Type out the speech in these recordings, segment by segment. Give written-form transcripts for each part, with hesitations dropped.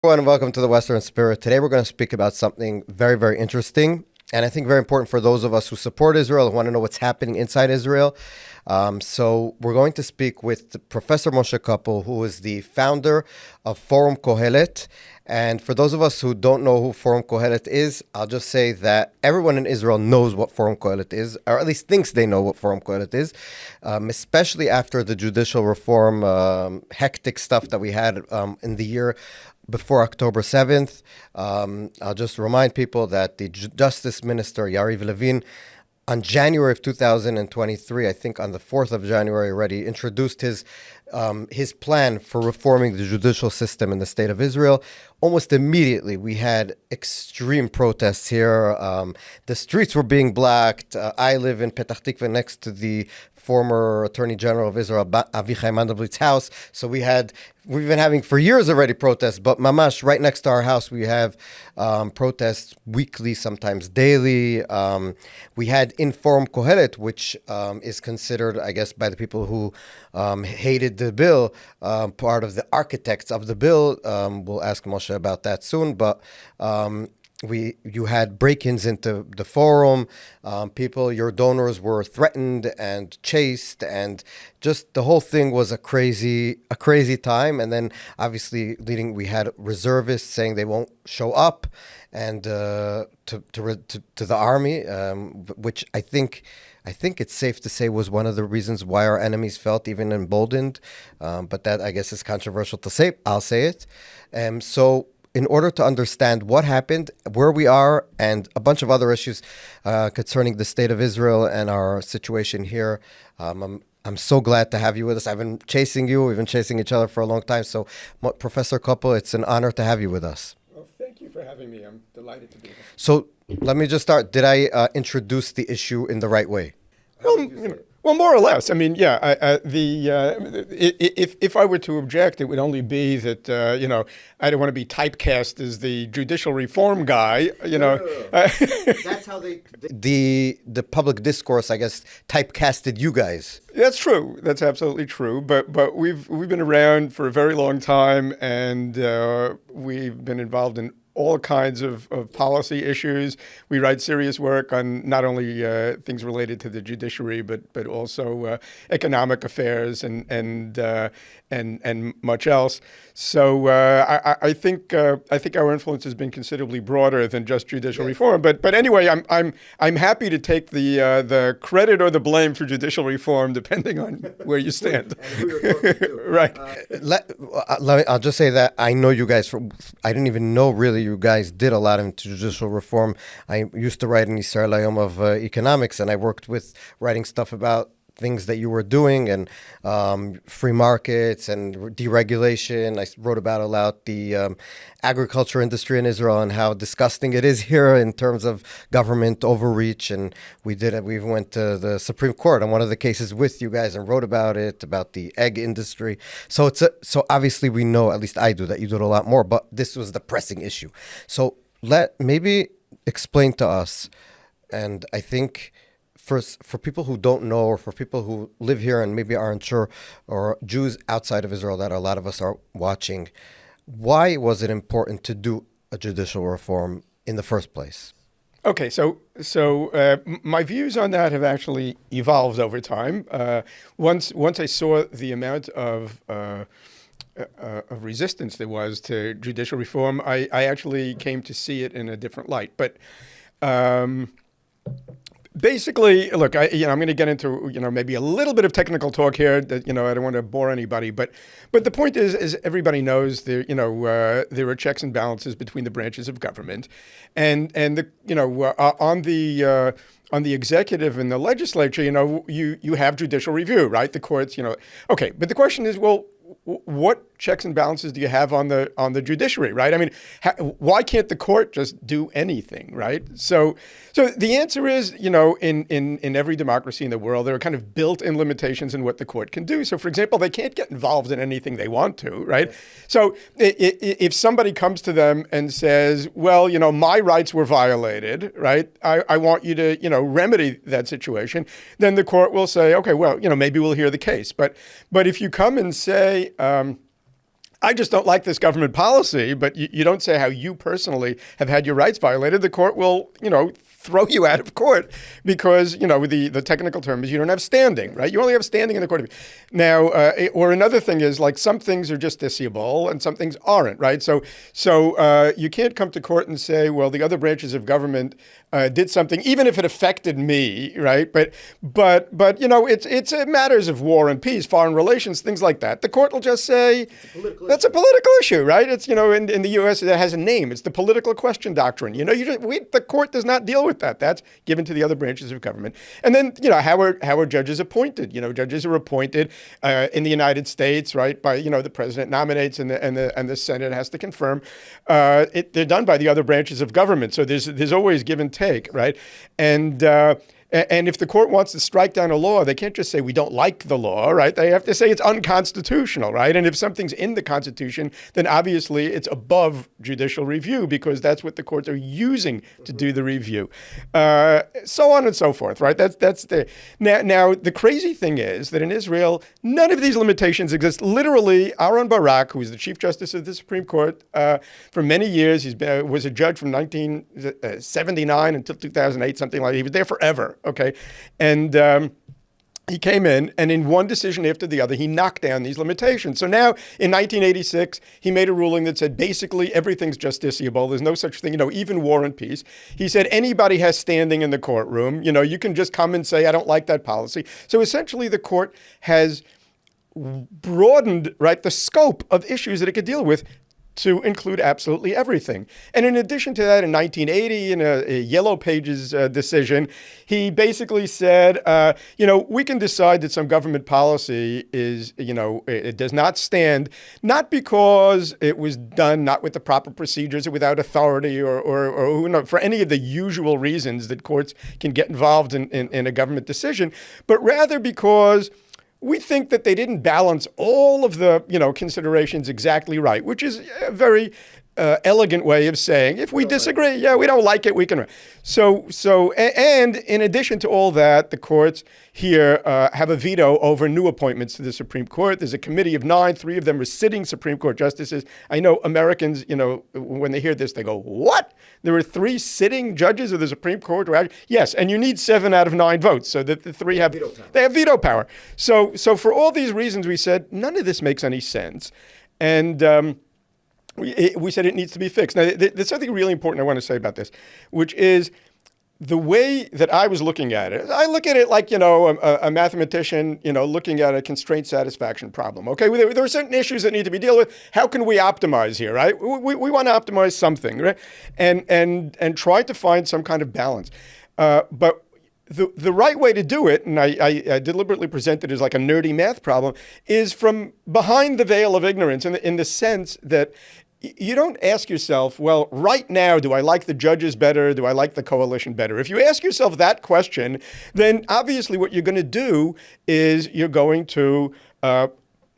Everyone, and welcome to the Western Spirit. Today we're going to speak about something very, very interesting, and I think very important for those of us who support Israel and want to know what's happening inside Israel. So we're going to speak with Professor Moshe Koppel, who is the founder of Forum Kohelet. And for those of us who don't know who Forum Kohelet is, I'll just say that everyone in Israel knows what Forum Kohelet is, or at least thinks they know what Forum Kohelet is, especially after the judicial reform, hectic stuff that we had in the year before October 7th. I'll just remind people that the Justice Minister, Yariv Levin, on January of 2023, I think on the 4th of January already, introduced his plan for reforming the judicial system in the state of Israel. Almost immediately, we had extreme protests here. The streets were being blocked. I live in Petah Tikva next to the former Attorney General of Israel, Avichai Mandelblik's house. So we've been having for years already protests, but mamash, right next to our house, we have protests weekly, sometimes daily. We had in Forum Kohelet, which is considered, I guess, by the people who hated the bill, part of the architects of the bill. We'll ask Moshe about that soon, but you had break-ins into the forum. Your donors were threatened and chased, and just the whole thing was a crazy time. And then obviously we had reservists saying they won't show up, and to the army, which I think it's safe to say was one of the reasons why our enemies felt even emboldened. But that, I guess, is controversial to say. I'll say it. So in order to understand what happened, where we are, and a bunch of other issues concerning the state of Israel and our situation here, I'm so glad to have you with us. I've been chasing you. We've been chasing each other for a long time. So, Professor Koppel, it's an honor to have you with us. Well, thank you for having me. I'm delighted to be here. So let me just start. Did I introduce the issue in the right way? Well, more or less. I mean, yeah. If I were to object, it would only be that I don't want to be typecast as the judicial reform guy. That's how the public discourse, I guess, typecasted you guys. That's true. That's absolutely true. But we've been around for a very long time, and we've been involved in all kinds of policy issues. We write serious work on not only things related to the judiciary, but also economic affairs and much else. So I think our influence has been considerably broader than just judicial reform. But anyway, I'm happy to take the credit or the blame for judicial reform, depending on where you stand. Right. I'll just say that I know you guys. I didn't even know really you guys did a lot into judicial reform. I used to write in Visceral of economics, and I worked with writing stuff about things that you were doing and free markets and deregulation. I wrote about a lot the agriculture industry in Israel and how disgusting it is here in terms of government overreach. And we even went to the Supreme Court on one of the cases with you guys and wrote about it, about the egg industry. So so obviously we know, at least I do, that you did a lot more, but this was the pressing issue. So maybe explain to us, and I think for people who don't know, or for people who live here and maybe aren't sure, or Jews outside of Israel that a lot of us are watching, why was it important to do a judicial reform in the first place? Okay, so my views on that have actually evolved over time. Once I saw the amount of resistance there was to judicial reform, I actually came to see it in a different light. But basically, look, I'm going to get into maybe a little bit of technical talk here. That I don't want to bore anybody, but the point is everybody knows there are checks and balances between the branches of government, and on the executive and the legislature, you have judicial review, right? The courts, okay, but the question is, well, what checks and balances do you have on the judiciary, right? I mean, why can't the court just do anything, right? So the answer is, in every democracy in the world, there are kind of built-in limitations in what the court can do. So, for example, they can't get involved in anything they want to, right? So if somebody comes to them and says, well, my rights were violated, right? I want you to, remedy that situation, then the court will say, okay, well, maybe we'll hear the case. But if you come and say, I just don't like this government policy, but you don't say how you personally have had your rights violated. The court will, throw you out of court because, the technical term is you don't have standing, right? You only have standing in the court. Now, or another thing is like some things are justiciable and some things aren't, right? So you can't come to court and say, well, the other branches of government did something, even if it affected me, right? But it's matters of war and peace, foreign relations, things like that. The court will just say that's a political issue, right? It's in the U.S. it has a name. It's the political question doctrine. The court does not deal with that. That's given to the other branches of government. And then how are judges appointed? Judges are appointed in the United States, right? By the president nominates and the Senate has to confirm. They're done by the other branches of government. So there's always give and take, right? And if the court wants to strike down a law, they can't just say we don't like the law, right? They have to say it's unconstitutional, right? And if something's in the Constitution, then obviously it's above judicial review because that's what the courts are using to do the review. So on and so forth, right? That's the now the crazy thing is that in Israel, none of these limitations exist. Literally, Aaron Barak, who was the Chief Justice of the Supreme Court for many years, was a judge from 1979 until 2008, something like that. He was there forever. Okay. And he came in, and in one decision after the other, he knocked down these limitations. So now, in 1986, he made a ruling that said basically everything's justiciable. There's no such thing, even war and peace. He said anybody has standing in the courtroom. You can just come and say, I don't like that policy. So essentially, the court has broadened, right, the scope of issues that it could deal with to include absolutely everything. And in addition to that, in 1980, in a Yellow Pages decision, he basically said, we can decide that some government policy is, it does not stand, not because it was done not with the proper procedures or without authority or for any of the usual reasons that courts can get involved in a government decision, but rather because we think that they didn't balance all of the, considerations exactly right, which is a very elegant way of saying if we disagree, we don't like it, we can. And in addition to all that, the courts here have a veto over new appointments to the Supreme Court. There's a committee of 9. 3 of them are sitting Supreme Court justices. I know Americans, when they hear this, they go, what? There are 3 sitting judges of the Supreme Court? Yes, and you need 7 out of 9 votes so that the 3 have veto power. So for all these reasons, we said, none of this makes any sense. And we said it needs to be fixed. Now, there's something really important I want to say about this, which is the way that I was looking at it. I look at it like, a mathematician, looking at a constraint satisfaction problem. Okay, there are certain issues that need to be dealt with. How can we optimize here, right? We want to optimize something, right? And try to find some kind of balance. But the right way to do it, and I deliberately present it as like a nerdy math problem, is from behind the veil of ignorance in the sense that you don't ask yourself, well, right now, do I like the judges better? Do I like the coalition better? If you ask yourself that question, then obviously what you're going to do is you're going to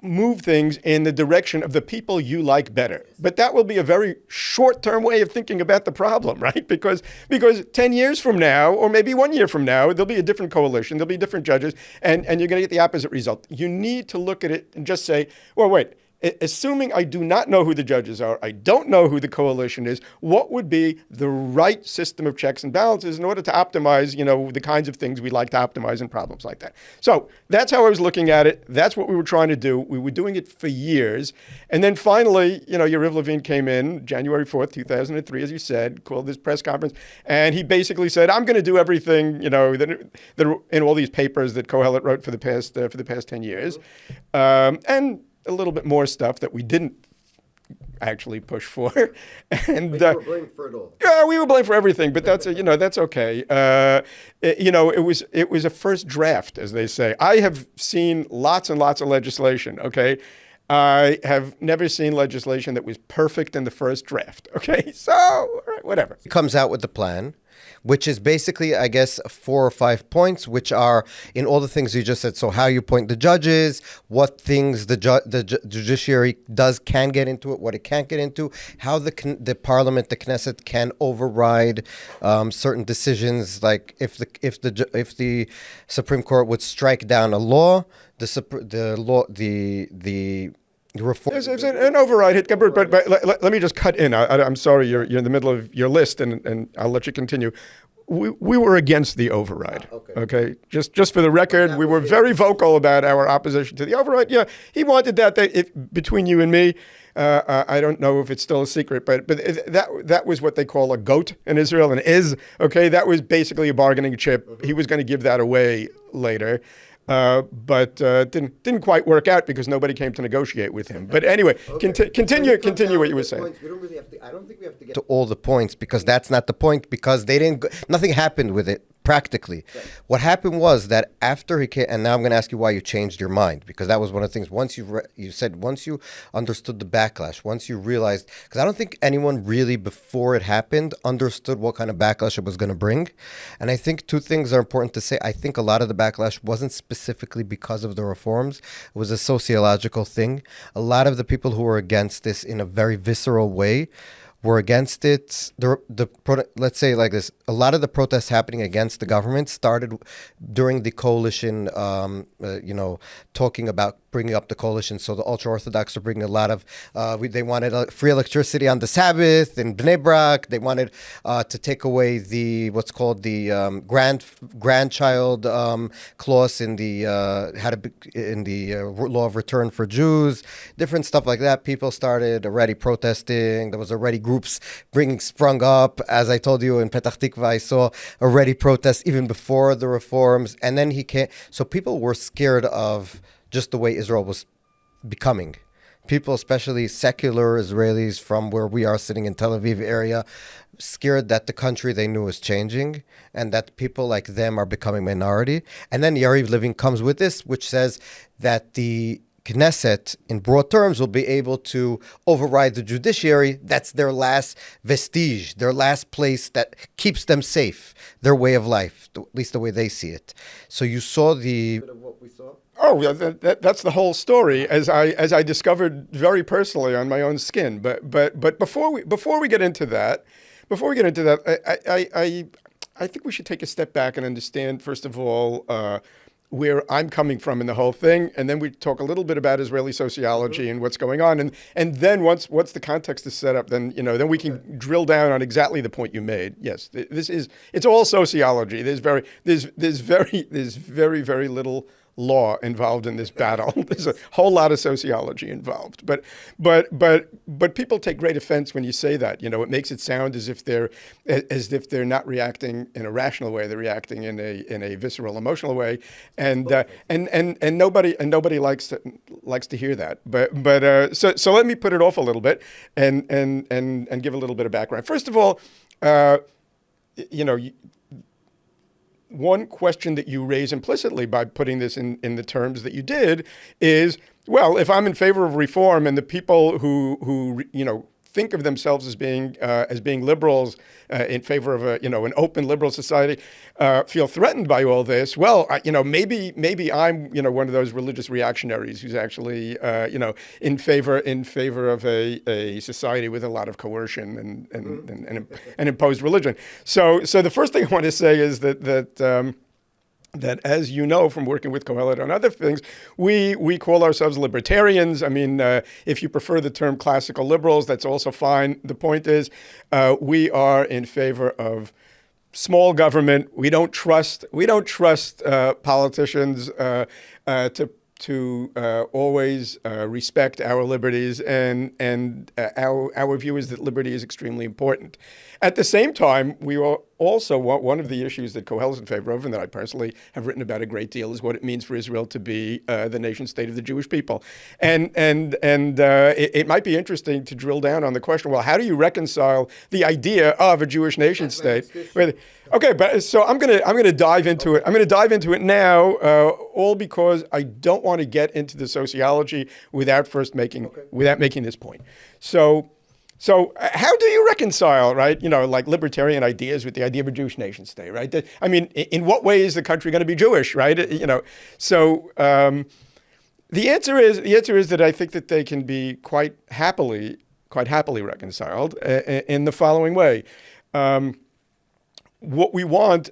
move things in the direction of the people you like better. But that will be a very short-term way of thinking about the problem, right? Because 10 years from now, or maybe 1 year from now, there'll be a different coalition, there'll be different judges, and you're going to get the opposite result. You need to look at it and just say, well, wait, assuming I do not know who the judges are, I don't know who the coalition is, what would be the right system of checks and balances in order to optimize, the kinds of things we like to optimize in problems like that? So that's how I was looking at it. That's what we were trying to do. We were doing it for years. And then finally, Yariv Levin came in January 4th, 2003, as you said, called this press conference. And he basically said, I'm going to do everything, that in all these papers that Kohelet wrote for the past 10 years. And a little bit more stuff that we didn't actually push for. And you were blamed for it all. Yeah, we were blamed for everything, but that's that's okay. It was a first draft, as they say. I have seen lots and lots of legislation, okay? I have never seen legislation that was perfect in the first draft, okay? So, all right, whatever. It comes out with the plan, which is basically, I guess, 4 or 5 points, which are in all the things you just said. So how you appoint the judges, what things the judiciary can get into it, what it can't get into, how the parliament, the Knesset, can override certain decisions, like if the Supreme Court would strike down a law, the reform. There's an override hit, but let me just cut in. I'm sorry, you're in the middle of your list, and I'll let you continue. We were against the override. Okay. Just for the record, we were very vocal about our opposition to the override. Yeah, he wanted that. Between you and me, I don't know if it's still a secret, but that was what they call a goat in Israel, and is okay. That was basically a bargaining chip. He was going to give that away later. But didn't quite work out because nobody came to negotiate with him. But anyway, continue what you were saying. We don't really have to. I don't think we have to get to all the points because that's not the point. Because they didn't. Nothing happened with it practically. Right. What happened was that after he came, and now I'm going to ask you why you changed your mind, because that was one of the things. Once you said once you understood the backlash, once you realized, because I don't think anyone really before it happened understood what kind of backlash it was going to bring. And I think two things are important to say. I think a lot of the backlash wasn't specifically because of the reforms. It was a sociological thing. A lot of the people who were against this in a very visceral way were against it. Let's say it like this: a lot of the protests happening against the government started during the coalition. Talking about bringing up the coalition. So the ultra-Orthodox are bringing a lot of. They wanted free electricity on the Sabbath in Bnei Brak. They wanted to take away the what's called the grandchild clause in the law of return for Jews. Different stuff like that. People started already protesting. There was already groups sprung up. As I told you in Petach Tikva, I saw already protests even before the reforms. And then he came. So people were scared of just the way Israel was becoming. People, especially secular Israelis from where we are sitting in Tel Aviv area, scared that the country they knew is changing and that people like them are becoming minority. And then Yariv Levin comes with this, which says that the Knesset, in broad terms, will be able to override the judiciary. That's their last vestige, their last place that keeps them safe, their way of life, at least the way they see it. So you saw the... Oh, yeah, that's the whole story, as I discovered very personally on my own skin. But before we get into that, I think we should take a step back and understand, first of all, where I'm coming from in the whole thing, and then we talk a little bit about Israeli sociology and what's going on, and then once the context is set up, then we can drill down on exactly the point you made. Yes, it's all sociology. There's very little law involved in this battle. There's a whole lot of sociology involved. But people take great offense when you say that. It makes it sound as if they're not reacting in a rational way. They're reacting in a visceral, emotional way, and nobody likes to hear that. But so let me put it off a little bit and give a little bit of background. First of all, one question that you raise implicitly by putting this in the terms that you did is, well, if I'm in favor of reform and the people who think of themselves as being liberals in favor of an open liberal society feel threatened by all this, well, maybe I'm one of those religious reactionaries who's actually in favor of a society with a lot of coercion and imposed religion. So the first thing I want to say is that, as you know from working with Kohelet on other things, we call ourselves libertarians. I mean, if you prefer the term classical liberals, that's also fine. The point is, we are in favor of small government. We don't trust politicians to always respect our liberties, and our view is that liberty is extremely important. At the same time, we are also one of the issues that Kohelet is in favor of, and that I personally have written about a great deal, is what it means for Israel to be the nation state of the Jewish people. And it might be interesting to drill down on the question, well, how do you reconcile the idea of a Jewish nation state? Okay, but so I'm gonna dive into it. I'm gonna dive into it now, all because I don't want to get into the sociology without making this point. So how do you reconcile, right? Like libertarian ideas with the idea of a Jewish nation state, right? I mean, in what way is the country going to be Jewish, right? So the answer is that I think that they can be quite happily reconciled in the following way. What we want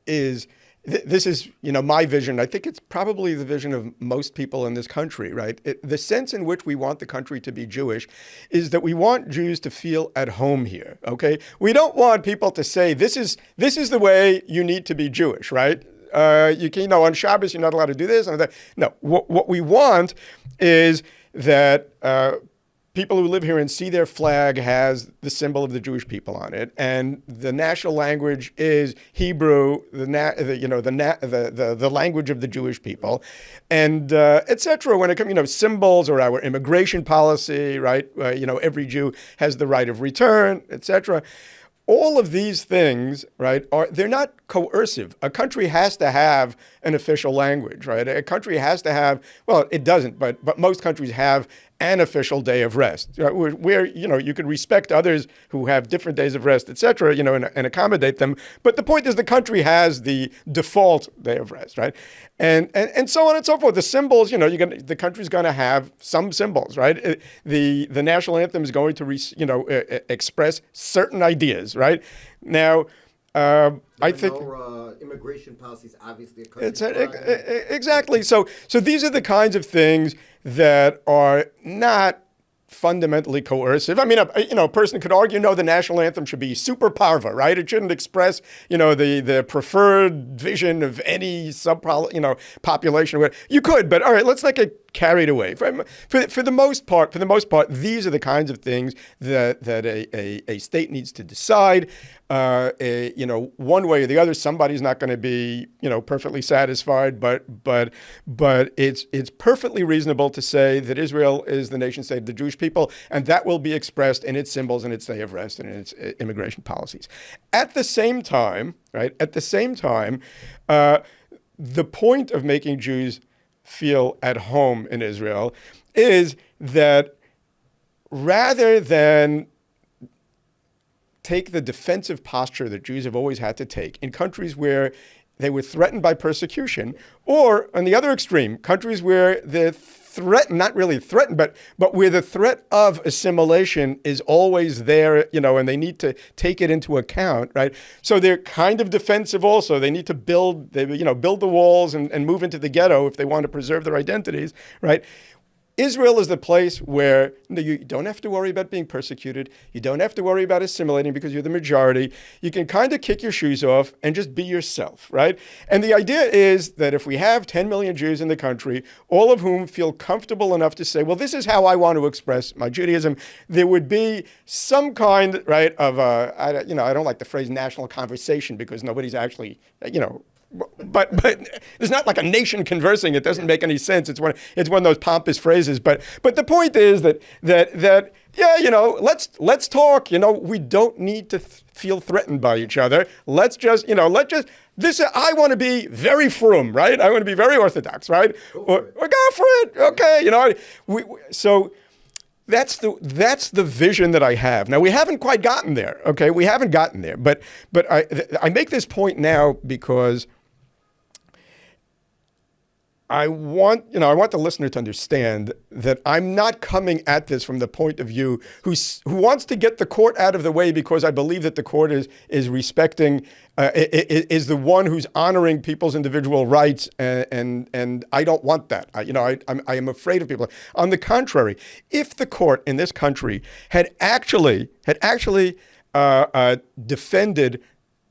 is this is, my vision. I think it's probably the vision of most people in this country, right? The sense in which we want the country to be Jewish is that we want Jews to feel at home here, okay? We don't want people to say, this is the way you need to be Jewish, right? You can, on Shabbos, you're not allowed to do this and that. No, what we want is that people who live here and see their flag has the symbol of the Jewish people on it, and the national language is Hebrew, the language of the Jewish people, and etc. When it comes, symbols or our immigration policy, right? Every Jew has the right of return, etc. All of these things, right, they're not coercive. A country has to have an official language, right? A country has to have, well, it doesn't, but most countries have an official day of rest, right? Where you can respect others who have different days of rest, et cetera, and accommodate them. But the point is the country has the default day of rest, right? And so on and so forth. The symbols, the country's going to have some symbols, right? The national anthem is going to, express certain ideas, right? Now, I think immigration policy is obviously exactly. So these are the kinds of things that are not fundamentally coercive. I mean, a person could argue, no, the national anthem should be super parva, right? It shouldn't express, the preferred vision of any population. You could, but all right, let's not get carried away. For the most part, these are the kinds of things that a state needs to decide. One way or the other, somebody's not going to be, perfectly satisfied, but it's perfectly reasonable to say that Israel is the nation state of the Jewish people, and that will be expressed in its symbols and its day of rest and in its immigration policies. At the same time, right? The point of making Jews feel at home in Israel is that rather than take the defensive posture that Jews have always had to take in countries where they were threatened by persecution, or on the other extreme, countries where the threat, not really threatened, but where the threat of assimilation is always there, and they need to take it into account, right? So they're kind of defensive also. They need to build the walls and move into the ghetto if they want to preserve their identities, right? Israel is the place where you don't have to worry about being persecuted. You don't have to worry about assimilating because you're the majority. You can kind of kick your shoes off and just be yourself, right? And the idea is that if we have 10 million Jews in the country, all of whom feel comfortable enough to say, well, this is how I want to express my Judaism, there would be some kind, right, of, I don't like the phrase national conversation because nobody's actually, But there's not like a nation conversing. It doesn't make any sense. It's one of those pompous phrases. But the point is that let's talk. We don't need to feel threatened by each other. Let's just I want to be very frum, right? I want to be very orthodox, right? Or go for it. Okay, so. That's the vision that I have. Now, we haven't quite gotten there, okay? We haven't gotten there, but I make this point now because I want the listener to understand that I'm not coming at this from the point of view who wants to get the court out of the way because I believe that the court is respecting, is the one who's honoring people's individual rights, and I don't want that. I am afraid of people. On the contrary, if the court in this country had actually defended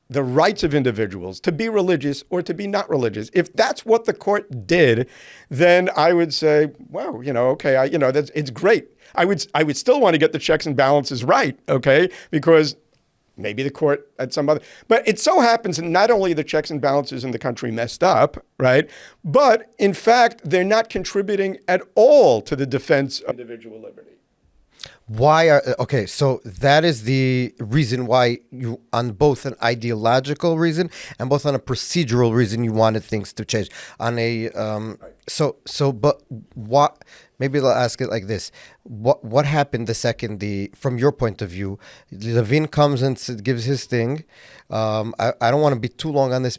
the rights of individuals to be religious or to be not religious. If that's what the court did, then I would say, wow, okay, it's great. I would still want to get the checks and balances right, okay, because maybe the court at some other, but it so happens that not only the checks and balances in the country messed up, right, but in fact, they're not contributing at all to the defense of individual liberty. So that is the reason why you, on both an ideological reason and both on a procedural reason, you wanted things to change. On a but what? Maybe I'll ask it like this: What happened the second from your point of view, Levin comes and gives his thing? I don't want to be too long on this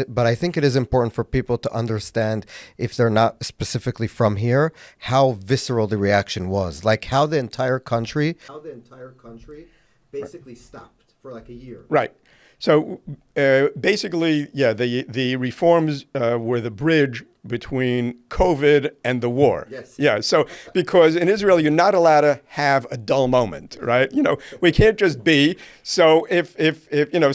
but I think it is important for people to understand, if they're not specifically from here, how visceral the reaction was. Like how the entire country basically stopped for like a year. Right. Basically, yeah, the reforms were the bridge between COVID and the war. Yes. Yeah. So because in Israel, you're not allowed to have a dull moment, right? We can't just be. So if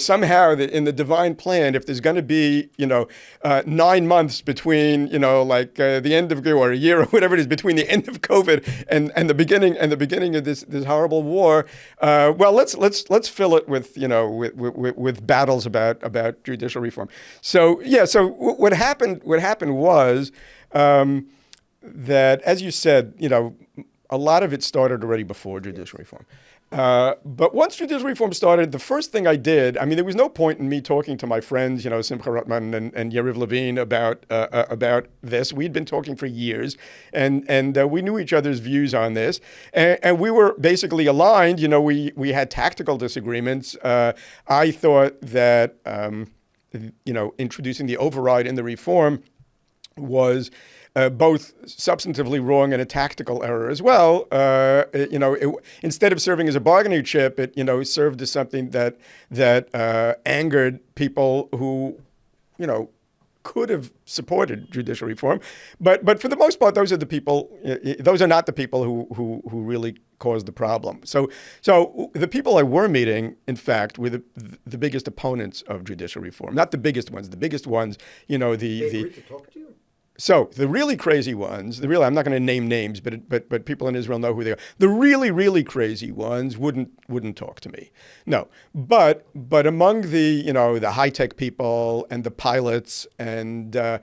somehow in the divine plan, if there's going to be 9 months between the end of or a year or whatever it is between the end of COVID and the beginning of this horrible war, well, let's fill it with battles about judicial reform. So yeah. So what happened was that, as you said, a lot of it started already before judicial reform. But once judicial reform started, the first thing I did, there was no point in me talking to my friends, Simcha Rotman and Yariv Levine about this. We'd been talking for years, and we knew each other's views on this, and we were basically aligned. We had tactical disagreements. I thought that introducing the override in the reform was both substantively wrong and a tactical error as well. Instead of serving as a bargaining chip, it served as something that angered people who could have supported judicial reform, but for the most part, those are not the people who really caused the problem. So the people I were meeting, in fact, were the biggest opponents of judicial reform. Not the biggest ones. The biggest ones, They agreed to talk to you? So the really crazy ones, I'm not going to name names, but people in Israel know who they are. The really, really crazy ones wouldn't talk to me. No, but among the high tech people and the pilots and the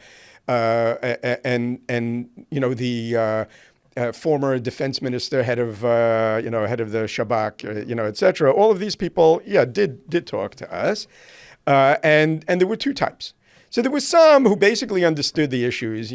former defense minister, head of the Shabak, et cetera. All of these people, did talk to us, and there were two types. So there were some who basically understood the issues.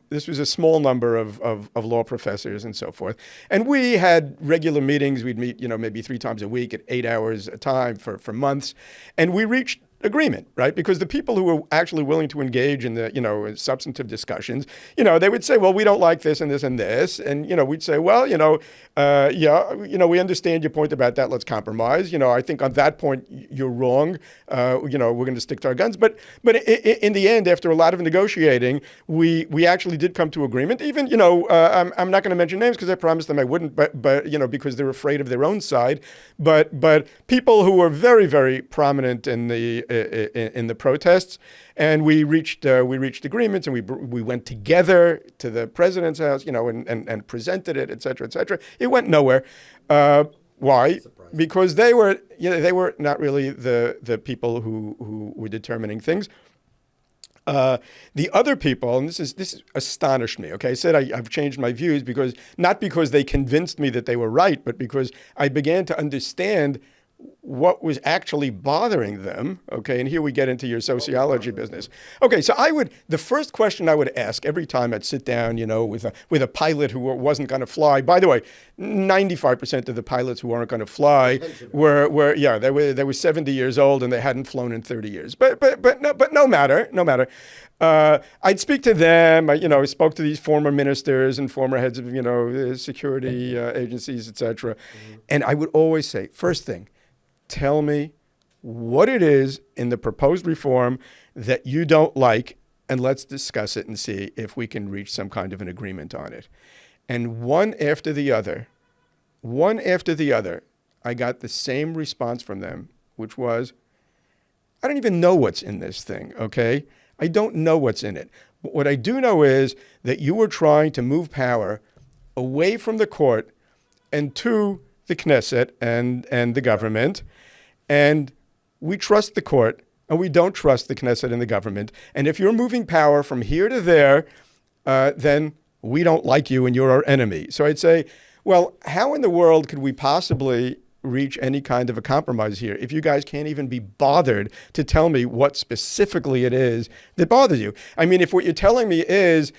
This was a small number of law professors and so forth. And we had regular meetings. We'd meet, maybe 3 times a week at 8 hours a time for months. And we reached agreement, right? Because the people who were actually willing to engage in the, substantive discussions, they would say, well, we don't like this and this and this. And, we'd say, well, we understand your point about that. Let's compromise. I think on that point, you're wrong. We're going to stick to our guns. But in the end, after a lot of negotiating, we actually did come to agreement. Even, I'm not going to mention names because I promised them I wouldn't, but because they're afraid of their own side. But people who were very, very prominent in the protests, and we reached agreements, and we went together to the president's house, and presented it, et cetera, et cetera. It went nowhere. Why? Because they were not really the people who were determining things. The other people, and this astonished me. Okay, I said I've changed my views not because they convinced me that they were right, but because I began to understand what was actually bothering them. Okay, and here we get into your sociology business. Okay, so the first question I would ask every time I'd sit down, with a pilot who wasn't going to fly. By the way, 95% of the pilots who weren't going to fly were 70 years old and they hadn't flown in 30 years. But no matter. I'd speak to them. I spoke to these former ministers and former heads of security agencies, etc. And I would always say, first thing, tell me what it is in the proposed reform that you don't like, and let's discuss it and see if we can reach some kind of an agreement on it. And one after the other, I got the same response from them, which was, I don't even know what's in this thing, okay? I don't know what's in it. But what I do know is that you were trying to move power away from the court and to the Knesset and the government. And we trust the court, and we don't trust the Knesset and the government. And if you're moving power from here to there, then we don't like you and you're our enemy. So I'd say, well, how in the world could we possibly reach any kind of a compromise here if you guys can't even be bothered to tell me what specifically it is that bothers you? If what you're telling me is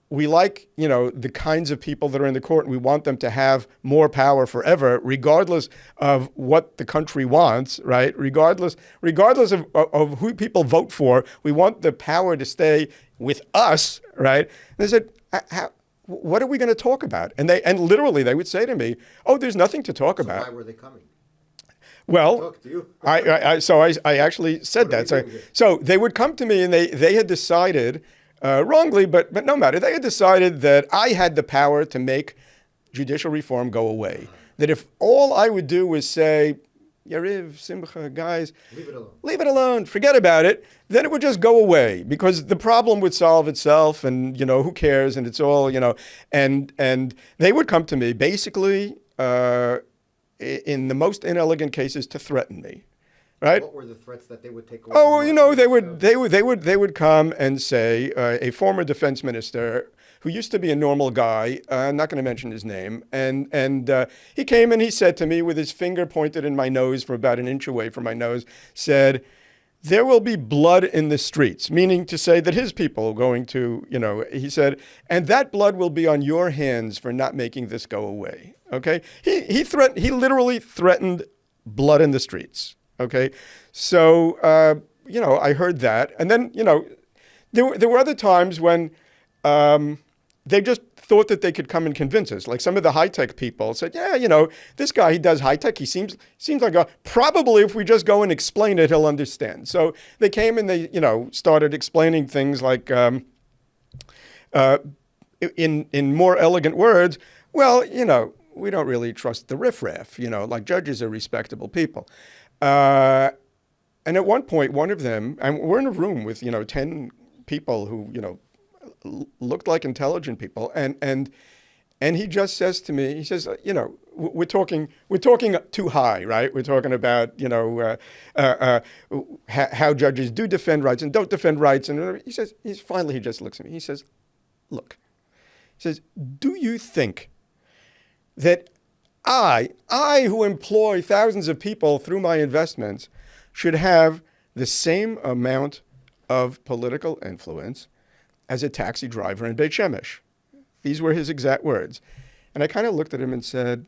we like, the kinds of people that are in the court, and we want them to have more power forever, regardless of what the country wants, right? Regardless of who people vote for, we want the power to stay with us, right? And they said, what are we going to talk about? And literally they would say to me, oh, there's nothing to talk about. Why were they coming? Well, Talk to you. I actually said that. So they would come to me, and they had decided, wrongly, but no matter, they had decided that I had the power to make judicial reform go away. That if all I would do was say, Yariv, Simcha, guys, leave it alone, forget about it, then it would just go away, because the problem would solve itself, and, who cares, and it's all, and they would come to me basically, in the most inelegant cases, to threaten me, right? What were the threats that they would take away? Oh, they would come and say, a former defense minister who used to be a normal guy, I'm not going to mention his name, and he came and he said to me, with his finger pointed in my nose from about an inch away from my nose, said, there will be blood in the streets, meaning to say that his people are going to, he said, and that blood will be on your hands for not making this go away. Okay, he literally threatened blood in the streets. Okay, so I heard that, and then there were other times when they just thought that they could come and convince us. Like some of the high-tech people said, yeah, this guy, he does high-tech. He seems like probably if we just go and explain it, he'll understand. So they came and they, started explaining things like, in more elegant words, well, we don't really trust the riffraff, like judges are respectable people. And at one point, one of them, and we're in a room with, 10 people who, looked like intelligent people, and he just says to me, he says, we're talking too high, right? We're talking about, how judges do defend rights and don't defend rights. And he says, he just looks at me. He says, look, he says, do you think that I who employ thousands of people through my investments should have the same amount of political influence as a taxi driver in Beit Shemesh? These were his exact words. And I kind of looked at him and said,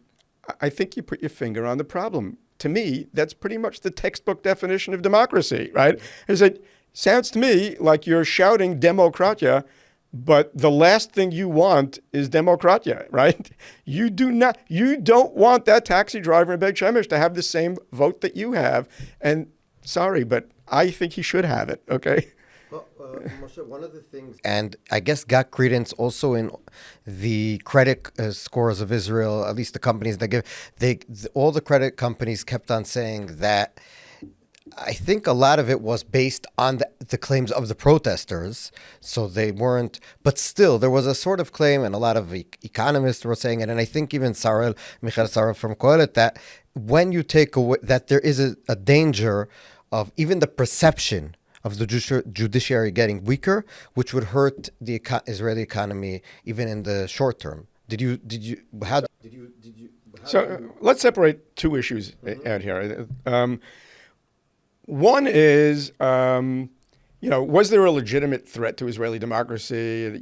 I think you put your finger on the problem. To me, that's pretty much the textbook definition of democracy, right? I said, sounds to me like you're shouting demokratia, but the last thing you want is demokratia, right? You don't want that taxi driver in Beit Shemesh to have the same vote that you have. And sorry, but I think he should have it, okay? Well, Moshe, one of the things, and I guess got credence also in the credit scores of Israel, at least the companies that all the credit companies kept on saying that. I think a lot of it was based on the claims of the protesters, so they weren't, but still there was a sort of claim, and a lot of economists were saying it, and I think even Michael Sarel from Kohelet, that when you take away, that there is a danger of even the perception of the judiciary getting weaker, which would hurt the Israeli economy even in the short term. Let's separate two issues out here. One is, was there a legitimate threat to Israeli democracy? Was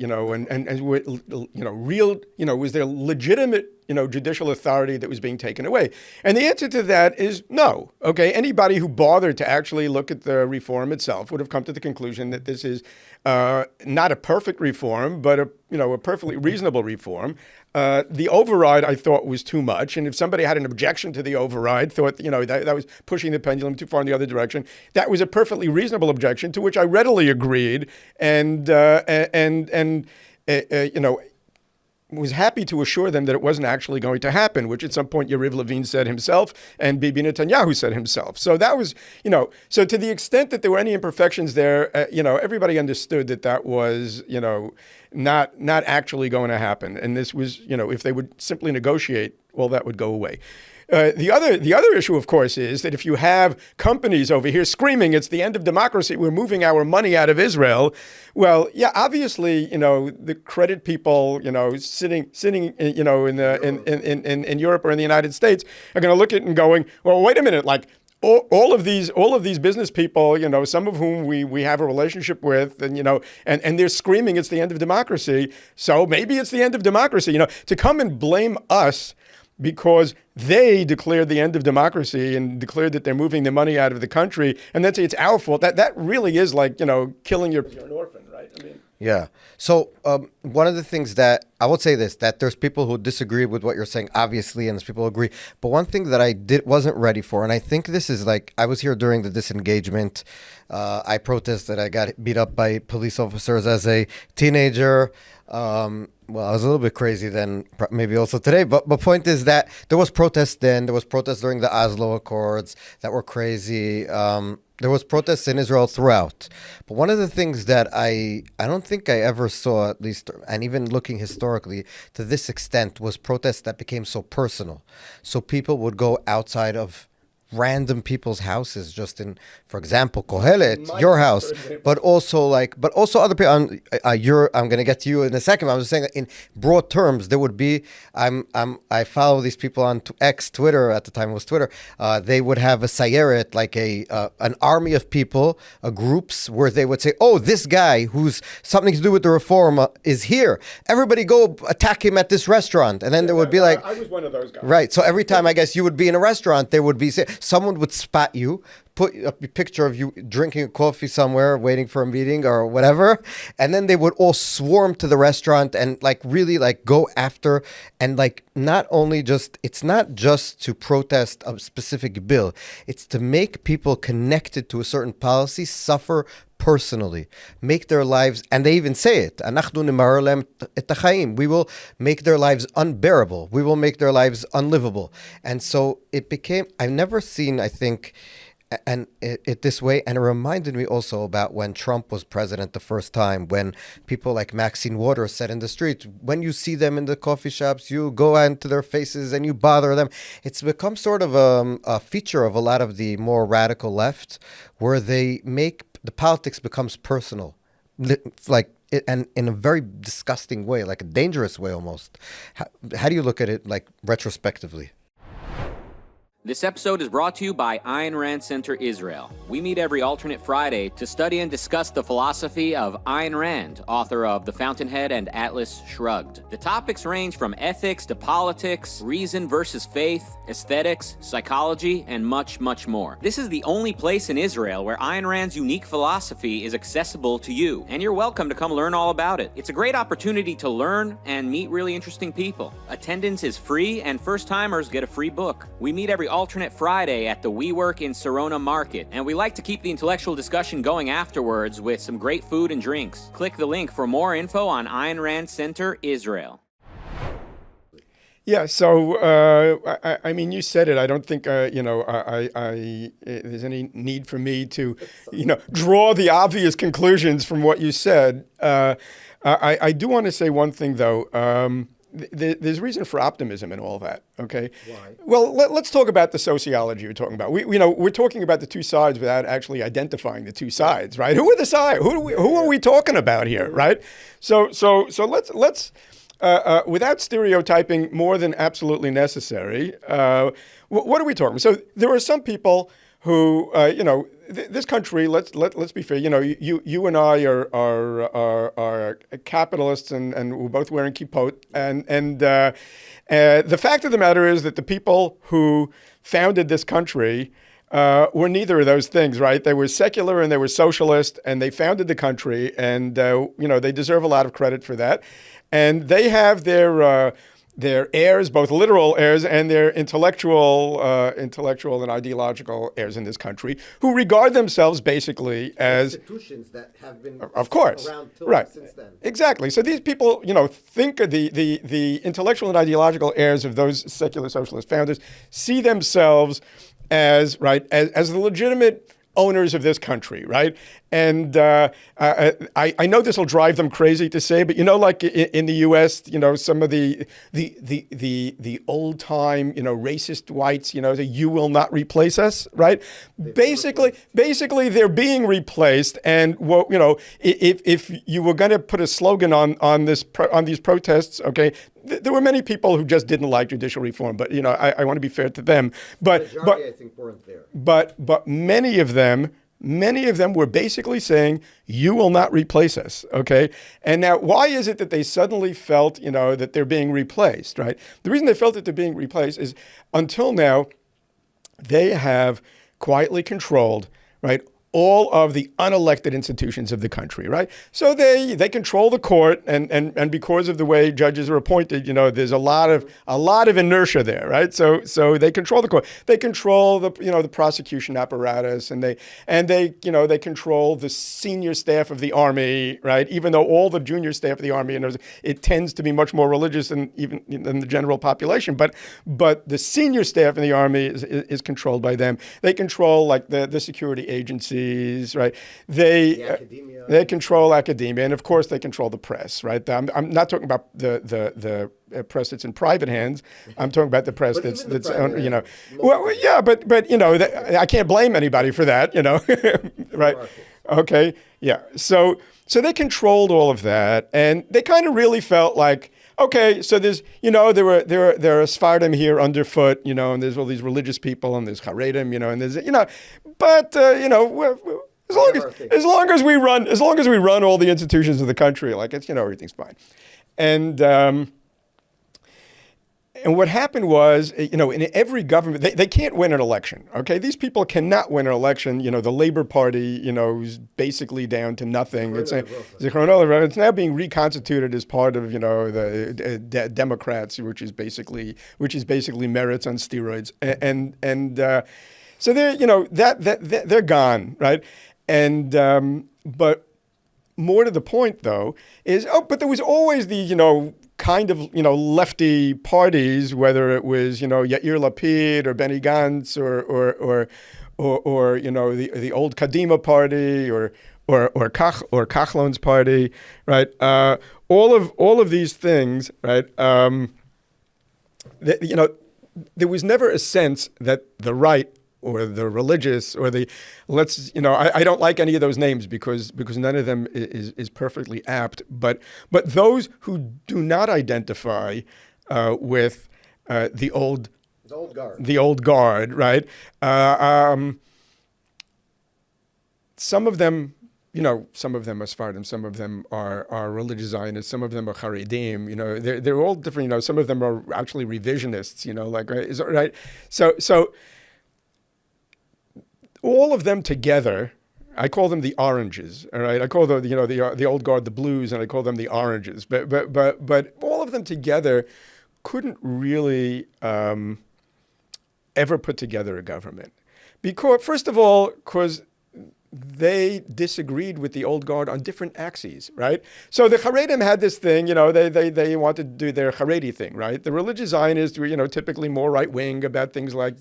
there legitimate, judicial authority that was being taken away? And the answer to that is no. Okay, anybody who bothered to actually look at the reform itself would have come to the conclusion that this is not a perfect reform, but a perfectly reasonable reform. The override, I thought, was too much. And if somebody had an objection to the override, thought, that was pushing the pendulum too far in the other direction, that was a perfectly reasonable objection to which I readily agreed and was happy to assure them that it wasn't actually going to happen, which at some point Yariv Levin said himself and Bibi Netanyahu said himself. So that was, so to the extent that there were any imperfections there, everybody understood that was, not actually going to happen. And this was, if they would simply negotiate, well, that would go away. The other issue, of course, is that if you have companies over here screaming, it's the end of democracy, we're moving our money out of Israel. Well, yeah, obviously, the credit people, sitting, in Europe or in the United States are going to look at it and going, well, wait a minute, like all of these business people, some of whom we have a relationship with, and and they're screaming it's the end of democracy. So maybe it's the end of democracy. To come and blame us because they declared the end of democracy and declared that they're moving the money out of the country, and then say it's our fault. That really is like, killing your an orphan, right? I mean, Yeah. So one of the things that I would say this, that there's people who disagree with what you're saying, obviously, and there's people who agree. But one thing that I wasn't ready for, and I think this is like, I was here during the disengagement. I protested. I got beat up by police officers as a teenager. Well, I was a little bit crazy then, maybe also today. But the point is that there was protest then. There was protest during the Oslo Accords that were crazy. There was protests in Israel throughout. But one of the things that I don't think I ever saw, at least, and even looking historically to this extent, was protests that became so personal. So people would go outside of random people's houses, just in, for example, Kohelet, your house, but also other people. I'm going to get to you in a second. I was just saying that in broad terms, there would be. I follow these people on X, Twitter at the time it was Twitter. They would have a sayeret, like an army of people, groups where they would say, "Oh, this guy who's something to do with the reform is here. Everybody go attack him at this restaurant." And then there would be like, I was one of those guys. Right. So every time I guess you would be in a restaurant, there would be someone would spot you, put a picture of you drinking a coffee somewhere, waiting for a meeting or whatever, and then they would all swarm to the restaurant and like really like go after, and like it's not just to protest a specific bill, it's to make people connected to a certain policy suffer personally, make their lives, and they even say it, "אנחנו נמרר להם את החיים." We will make their lives unbearable. We will make their lives unlivable. And so it became, I've never seen, I think, and it this way, and it reminded me also about when Trump was president the first time, when people like Maxine Waters said in the street, when you see them in the coffee shops, you go into their faces and you bother them. It's become sort of a feature of a lot of the more radical left, where they make the politics becomes personal, like and in a very disgusting way, like a dangerous way almost. How do you look at it, like retrospectively? This episode is brought to you by Ayn Rand Center Israel. We meet every alternate Friday to study and discuss the philosophy of Ayn Rand, author of The Fountainhead and Atlas Shrugged. The topics range from ethics to politics, reason versus faith, aesthetics, psychology, and much, much more. This is the only place in Israel where Ayn Rand's unique philosophy is accessible to you, and you're welcome to come learn all about it. It's a great opportunity to learn and meet really interesting people. Attendance is free, and first-timers get a free book. We meet every alternate Friday at the WeWork in Sarona Market, and we like to keep the intellectual discussion going afterwards with some great food and drinks. Click the link for more info on Ayn Rand Center Israel. Yeah, so I mean, you said it. I don't think there's any need for me to, draw the obvious conclusions from what you said. I do want to say one thing though. There's reason for optimism in all that. Okay. Why? Well, let's talk about the sociology you're talking about. We're talking about the two sides without actually identifying the two sides, right? Who are the sides? Who are we talking about here, right? So let's without stereotyping more than absolutely necessary. What are we talking about? So there are some people who, this country. Let's be fair. You and I are capitalists, and we're both wearing kippot. And the fact of the matter is that the people who founded this country were neither of those things, right? They were secular and they were socialist, and they founded the country, and they deserve a lot of credit for that. And they have their heirs, both literal heirs and their intellectual and ideological heirs in this country, who regard themselves basically as institutions that have been, of course, around right, since then. Exactly. So these people, think of the intellectual and ideological heirs of those secular socialist founders see themselves as the legitimate owners of this country, right? And I know this will drive them crazy to say, but like in the U.S., some of the old time, racist whites, say, "You will not replace us," right? Basically, they're being replaced. And if you were going to put a slogan on these protests, okay, there were many people who just didn't like judicial reform, but I want to be fair to them. But The majority, I think, weren't there. But many of them were basically saying, "You will not replace us," okay? And now, why is it that they suddenly felt, that they're being replaced, right? The reason they felt that they're being replaced is until now, they have quietly controlled, right, all of the unelected institutions of the country, right? So they control the court, and because of the way judges are appointed, there's a lot of inertia there, right? So they control the court, they control the prosecution apparatus, and they control the senior staff of the army, right? Even though all the junior staff of the army, it tends to be much more religious than the general population, but the senior staff in the army is controlled by them. They control like the security agencies, right? They control academia, and of course they control the press, right? I'm not talking about the press that's in private hands. I'm talking about the press that's well, yeah, but I can't blame anybody for that, right? Okay, yeah. So they controlled all of that, and they kind of really felt like, okay, so there's, there are Sephardim here underfoot, and there's all these religious people, and there's Haredim, and there's, but as long as we run all the institutions of the country, like it's, everything's fine, and what happened was, in every government, they can't win an election, okay? These people cannot win an election. The Labor Party, is basically down to nothing. It's now being reconstituted as part of, the Democrats, which is basically merits on steroids. So they're, they're gone, right? But more to the point, though, is, but there was always the, kind of, lefty parties, whether it was, Yair Lapid or Benny Gantz or the old Kadima party or Kachlon's party, right? All of these things, right? There was never a sense that the right or the religious or the I don't like any of those names because none of them is perfectly apt. But those who do not identify with the old guard, right? Some of them, some of them are Sephardim, some of them are religious Zionists, some of them are Haredim. They're all different. Some of them are actually revisionists. Right? So. All of them together, I call them the oranges. All right, I call the old guard the blues, and I call them the oranges. But all of them together couldn't really ever put together a government, because first of all, because they disagreed with the old guard on different axes, right? So the Haredim had this thing, they wanted to do their Haredi thing, right? The religious Zionists were, typically more right-wing about things like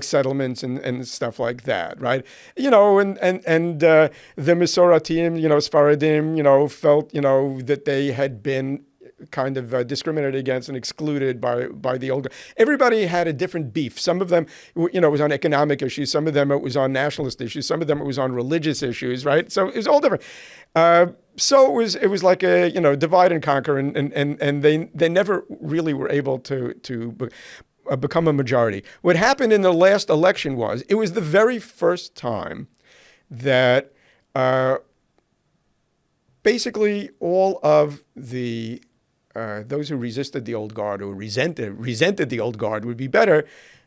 settlements and stuff like that, right? And the Mesoratim, Sfaradim, felt, that they had been kind of discriminated against and excluded by the old. Everybody had a different beef. Some of them, was on economic issues. Some of them it was on nationalist issues. Some of them it was on religious issues. Right. So it was all different. So it was like a divide and conquer, and they never really were able to become a majority. What happened in the last election was it was the very first time that basically all of the those who resisted the old guard or resented the old guard would be better,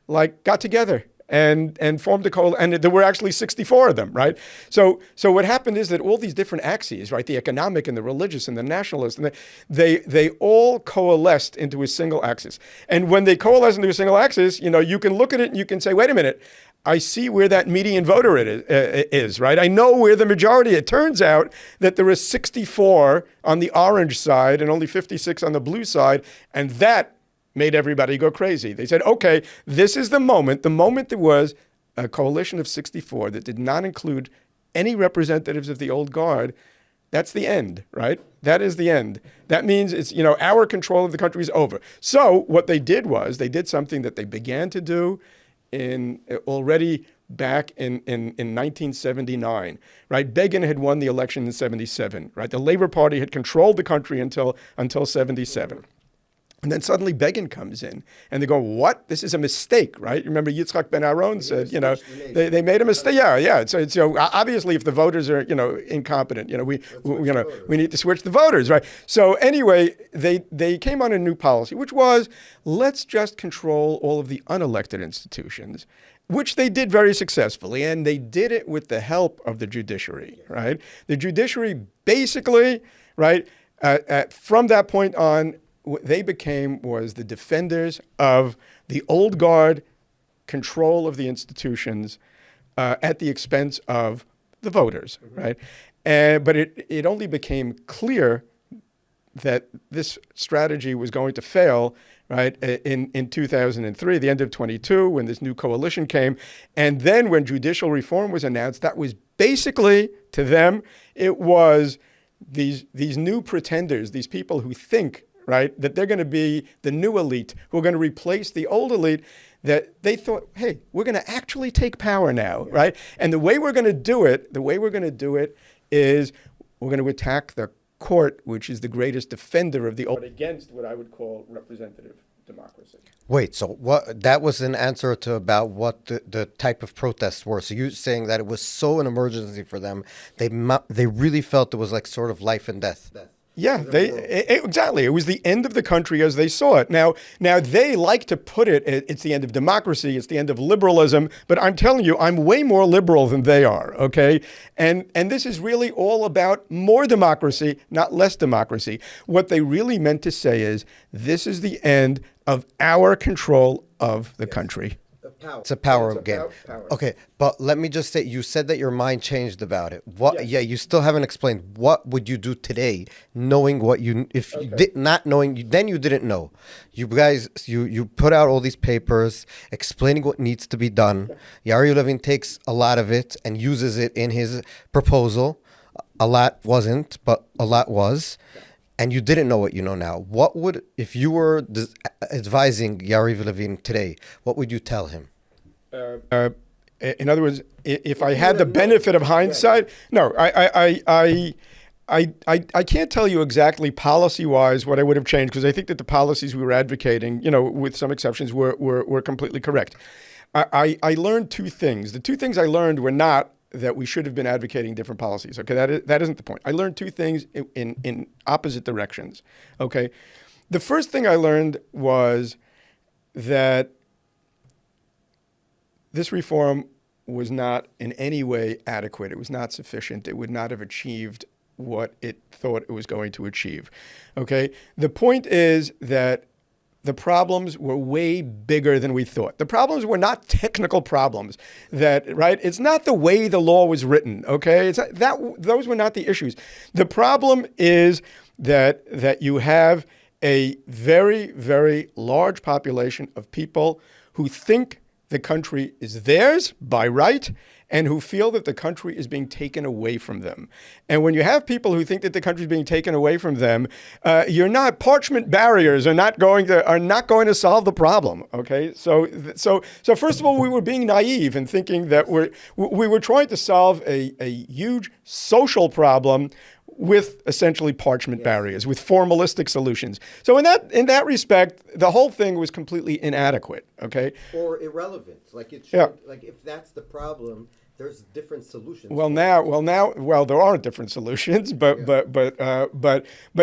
got together and formed a coalition. And there were actually 64 of them, right? So what happened is that all these different axes, right, the economic and the religious and the nationalist, and they all coalesced into a single axis. And when they coalesce into a single axis, you can look at it and you can say, wait a minute, I see where that median voter is, right? I know where the majority. It turns out that there are 64 on the orange side and only 56 on the blue side, and that made everybody go crazy. They said, okay, this is the moment there was a coalition of 64 that did not include any representatives of the old guard. That's the end, right? That is the end. That means it's, our control of the country is over. So what they did was they did something that they began to do already back in 1979, right? Begin had won the election in 77, right? The Labor Party had controlled the country until 77. And then suddenly Begin comes in, and they go, "What? This is a mistake, right?" Remember, Yitzhak Ben Aaron said, they made a mistake. Yeah. So obviously, if the voters are, incompetent, we need to switch the voters, right? So anyway, they came on a new policy, which was, let's just control all of the unelected institutions, which they did very successfully, and they did it with the help of the judiciary, right? The judiciary basically, right, from that point on, what they became was the defenders of the old guard control of the institutions at the expense of the voters, right? But it only became clear that this strategy was going to fail, right, in 2003, the end of 22, when this new coalition came. And then when judicial reform was announced, that was basically, to them, it was these new pretenders, these people who think, right, that they're going to be the new elite who are going to replace the old elite, that they thought, hey, we're going to actually take power now, right? And the way we're going to do it is we're going to attack the court, which is the greatest defender of the old, against what I would call representative democracy. Wait, so what? That was an answer to about what the type of protests were. So you're saying that it was so an emergency for them, they really felt it was like sort of life and death. Yeah, exactly. It was the end of the country as they saw it. Now they like to put it's the end of democracy, it's the end of liberalism, but I'm telling you, I'm way more liberal than they are, okay? And this is really all about more democracy, not less democracy. What they really meant to say is, this is the end of our control of the country. It's a power game. Okay, but let me just say, you said that your mind changed about it. Yeah, you still haven't explained. What would you do today, knowing what you did not knowing? Then you didn't know. You guys, you put out all these papers explaining what needs to be done. Ariel Levin takes a lot of it and uses it in his proposal. A lot wasn't, but a lot was. And you didn't know what you know now. What would, if you were advising Yariv Levin today, what would you tell him? In other words, if I had the benefit of hindsight, no, I can't tell you exactly policy-wise what I would have changed, because I think that the policies we were advocating, with some exceptions, were completely correct. I learned two things. The two things I learned were not that we should have been advocating different policies. Okay, that isn't the point. I learned two things in opposite directions. Okay, the first thing I learned was that this reform was not in any way adequate. It was not sufficient. It would not have achieved what it thought it was going to achieve. Okay, the point is that the problems were way bigger than we thought. The problems were not technical problems. Right? It's not the way the law was written. Okay, those were not the issues. The problem is that you have a very, very large population of people who think the country is theirs by right, and who feel that the country is being taken away from them. And when you have people who think that the country is being taken away from them, parchment barriers are not going to solve the problem. Okay, so first of all, we were being naive in thinking that we were trying to solve a huge social problem with essentially parchment barriers, with formalistic solutions. So in that respect, the whole thing was completely inadequate. Okay, or irrelevant. Like it should. Like if that's the problem, there's different solutions. Well, there are different solutions, but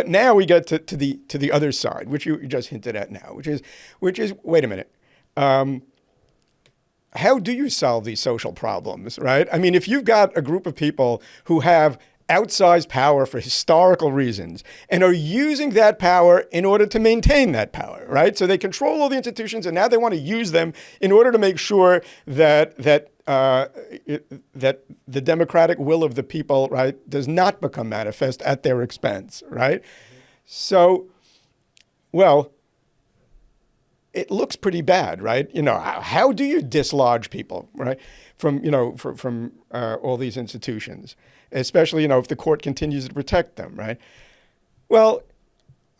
now we get to the other side, which you just hinted at now, which is wait a minute. How do you solve these social problems, right? I mean, if you've got a group of people who have outsized power for historical reasons and are using that power in order to maintain that power, right? So they control all the institutions, and now they want to use them in order to make sure that the democratic will of the people, right, does not become manifest at their expense, right? Mm-hmm. So, well, it looks pretty bad, right? How do you dislodge people, right, from all these institutions, especially, if the court continues to protect them, right? Well,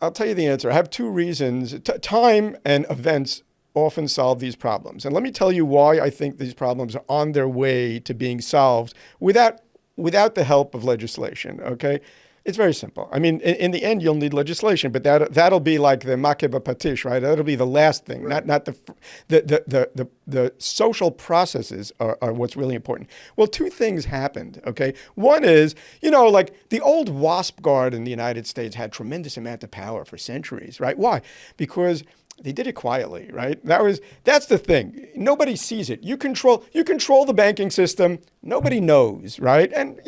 I'll tell you the answer. I have two reasons. Time and events often solve these problems. And let me tell you why I think these problems are on their way to being solved without the help of legislation, okay? It's very simple. I mean, in the end, you'll need legislation, but that'll be like the makeba patish, right? That'll be the last thing, right. not the social processes are what's really important. Well, two things happened, okay? One is, like the old WASP Guard in the United States had tremendous amount of power for centuries, right? Why? Because they did it quietly, right? That's the thing. Nobody sees it. You control the banking system. Nobody knows, right? And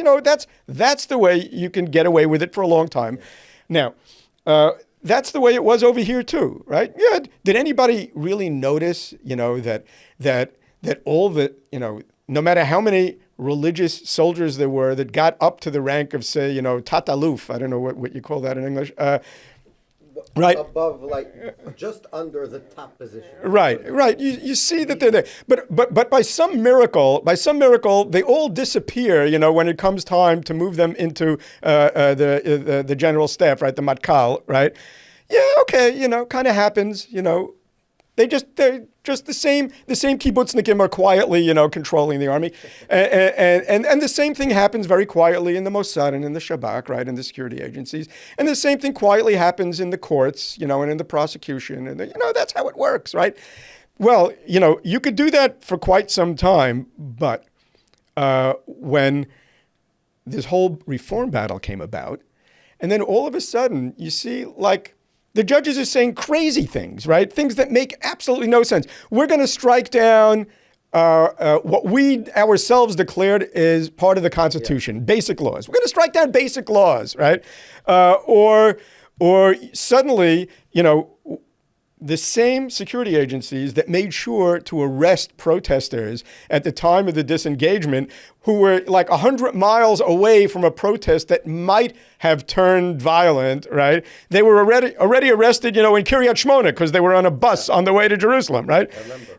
that's the way you can get away with it for a long time. Now, that's the way it was over here too, right? Yeah. Did anybody really notice, that all the, no matter how many religious soldiers there were that got up to the rank of, say, tataluf, I don't know what you call that in English, right, above, like just under the top position. Right. You see that they're there, but by some miracle, they all disappear. When it comes time to move them into the general staff, right, the matkal, right. Yeah, okay, kind of happens. They're just the same kibbutznikim are quietly, controlling the army, and the same thing happens very quietly in the Mossad and in the Shabak, right, in the security agencies, and the same thing quietly happens in the courts, and in the prosecution, and that's how it works, right? Well, you could do that for quite some time, but when this whole reform battle came about, and then all of a sudden you see like. The judges are saying crazy things, right? Things that make absolutely no sense. We're going to strike down what we ourselves declared is part of the Constitution, basic laws. We're going to strike down basic laws, right? Or suddenly, the same security agencies that made sure to arrest protesters at the time of the disengagement who were like 100 miles away from a protest that might have turned violent, right? They were already arrested, in Kiryat Shmona because they were on a bus on the way to Jerusalem, right? I remember.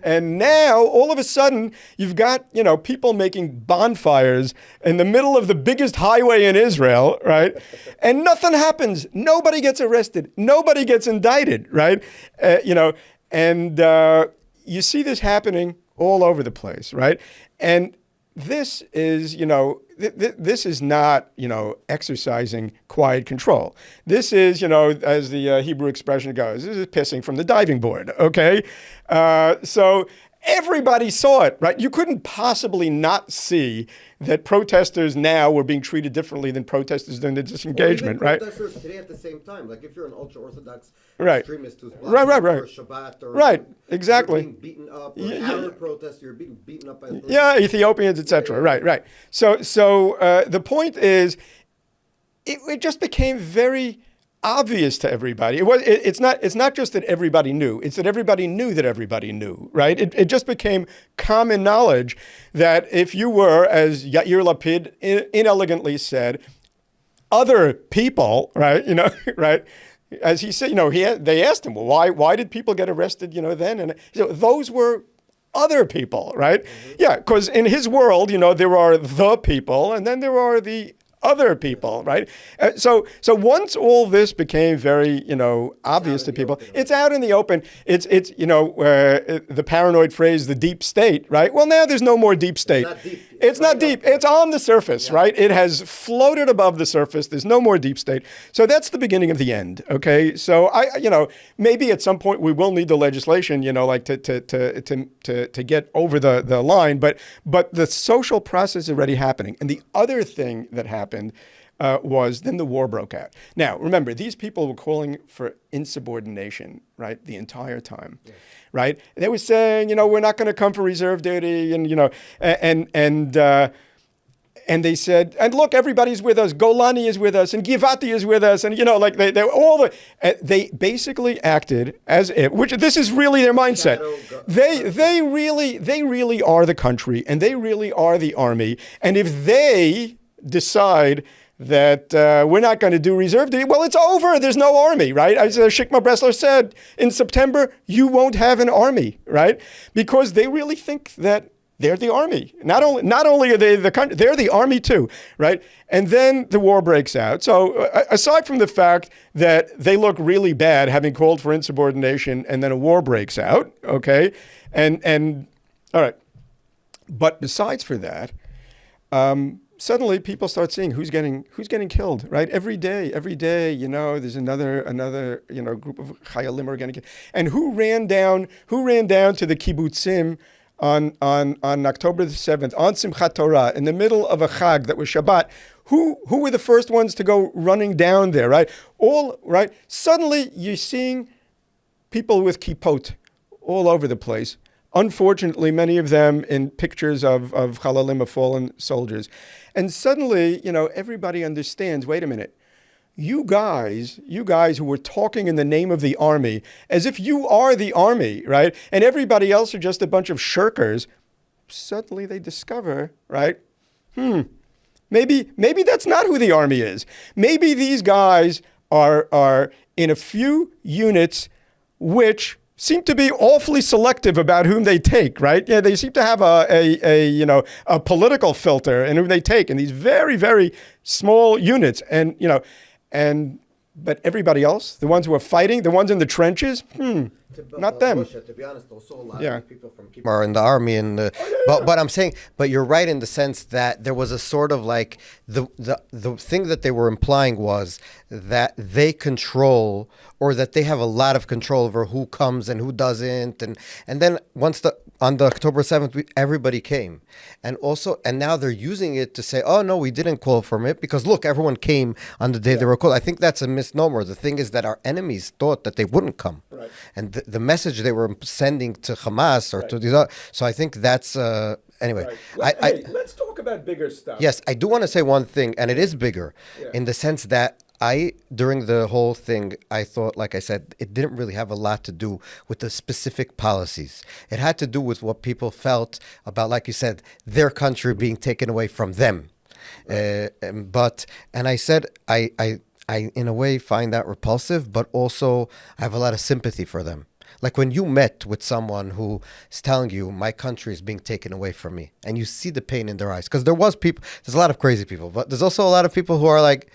And now all of a sudden you've got, people making bonfires in the middle of the biggest highway in Israel, right? And nothing happens. Nobody gets arrested. Nobody gets indicted, right? You see this happening all over the place, right? And this is, this is not, exercising quiet control. This is, as the Hebrew expression goes, this is pissing from the diving board, okay? So everybody saw it, right? You couldn't possibly not see that protesters now were being treated differently than protesters during the disengagement, right? Protesters today at the same time, like if you're an ultra-Orthodox right. extremist who's right. for Shabbat or exactly. You're being beaten up, or Arab protesters, you're being beaten up by police. Yeah, Ethiopians, etc. Right. So the point is, it just became very obvious to everybody. It's not just that everybody knew. It's that everybody knew that everybody knew, right? It just became common knowledge that if you were, as Yair Lapid inelegantly said, other people, right? Right? As he said, they asked him, well, why did people get arrested, then? And those were other people, right? Mm-hmm. Yeah, because in his world, there are the people, and then there are the other people, right? So once all this became very, obvious to people, it's out in the open. It's the paranoid phrase, the deep state, right? Well, now there's no more deep state. It's not deep. It's on the surface, right? It has floated above the surface. There's no more deep state. So that's the beginning of the end, okay? So maybe at some point we will need the legislation, like to get over the line, but the social process is already happening. And the other thing that happened was then the war broke out. Now, remember, these people were calling for insubordination, right, the entire time, right? They were saying, we're not going to come for reserve duty, and they said, and look, everybody's with us. Golani is with us, and Givati is with us, and they basically acted as if, which this is really their mindset. They really are the country, and they really are the army, and if they decide that we're not going to do reserve duty, well, it's over. There's no army, right? As Shikma Bresler said, in September, you won't have an army, right? Because they really think that they're the army. Not only are they the country, they're the army too, right? And then the war breaks out. So aside from the fact that they look really bad having called for insubordination and then a war breaks out, okay? And all right. But besides for that, suddenly people start seeing who's getting killed, right? Every day, there's another group of chayalim are getting killed. And who ran down to the kibbutzim on October the 7th, on Simchat Torah, in the middle of a chag that was Shabbat? Who were the first ones to go running down there, right? Suddenly you're seeing people with kippot all over the place. Unfortunately, many of them in pictures of chalalim, of fallen soldiers. And suddenly, everybody understands, wait a minute, you guys who were talking in the name of the army, as if you are the army, right? And everybody else are just a bunch of shirkers. Suddenly they discover, right? Maybe that's not who the army is. Maybe these guys are in a few units which seem to be awfully selective about whom they take, right? Yeah, they seem to have a political filter in whom they take in these very, very small units. But everybody else, the ones who are fighting, the ones in the trenches, not them. Moshe, to be honest, also a lot of people from Kippur are in the army, but I'm saying, but you're right in the sense that there was a sort of like the thing that they were implying was that they control, or that they have a lot of control over who comes and who doesn't, and then on the October 7th, everybody came, and now they're using it to say, oh no, we didn't call for it because look, everyone came on the day they were called. I think that's a misnomer. The thing is that our enemies thought that they wouldn't come, right. And the message they were sending to Hamas or to these other, so I think that's anyway. Right. Let's talk about bigger stuff. Yes, I do want to say one thing, and it is bigger in the sense that during the whole thing, I thought, like I said, it didn't really have a lot to do with the specific policies. It had to do with what people felt about, like you said, their country being taken away from them. Right. And I said, I in a way find that repulsive, but also I have a lot of sympathy for them. Like when you met with someone who is telling you, my country is being taken away from me, and you see the pain in their eyes, because there's a lot of crazy people, but there's also a lot of people who are like,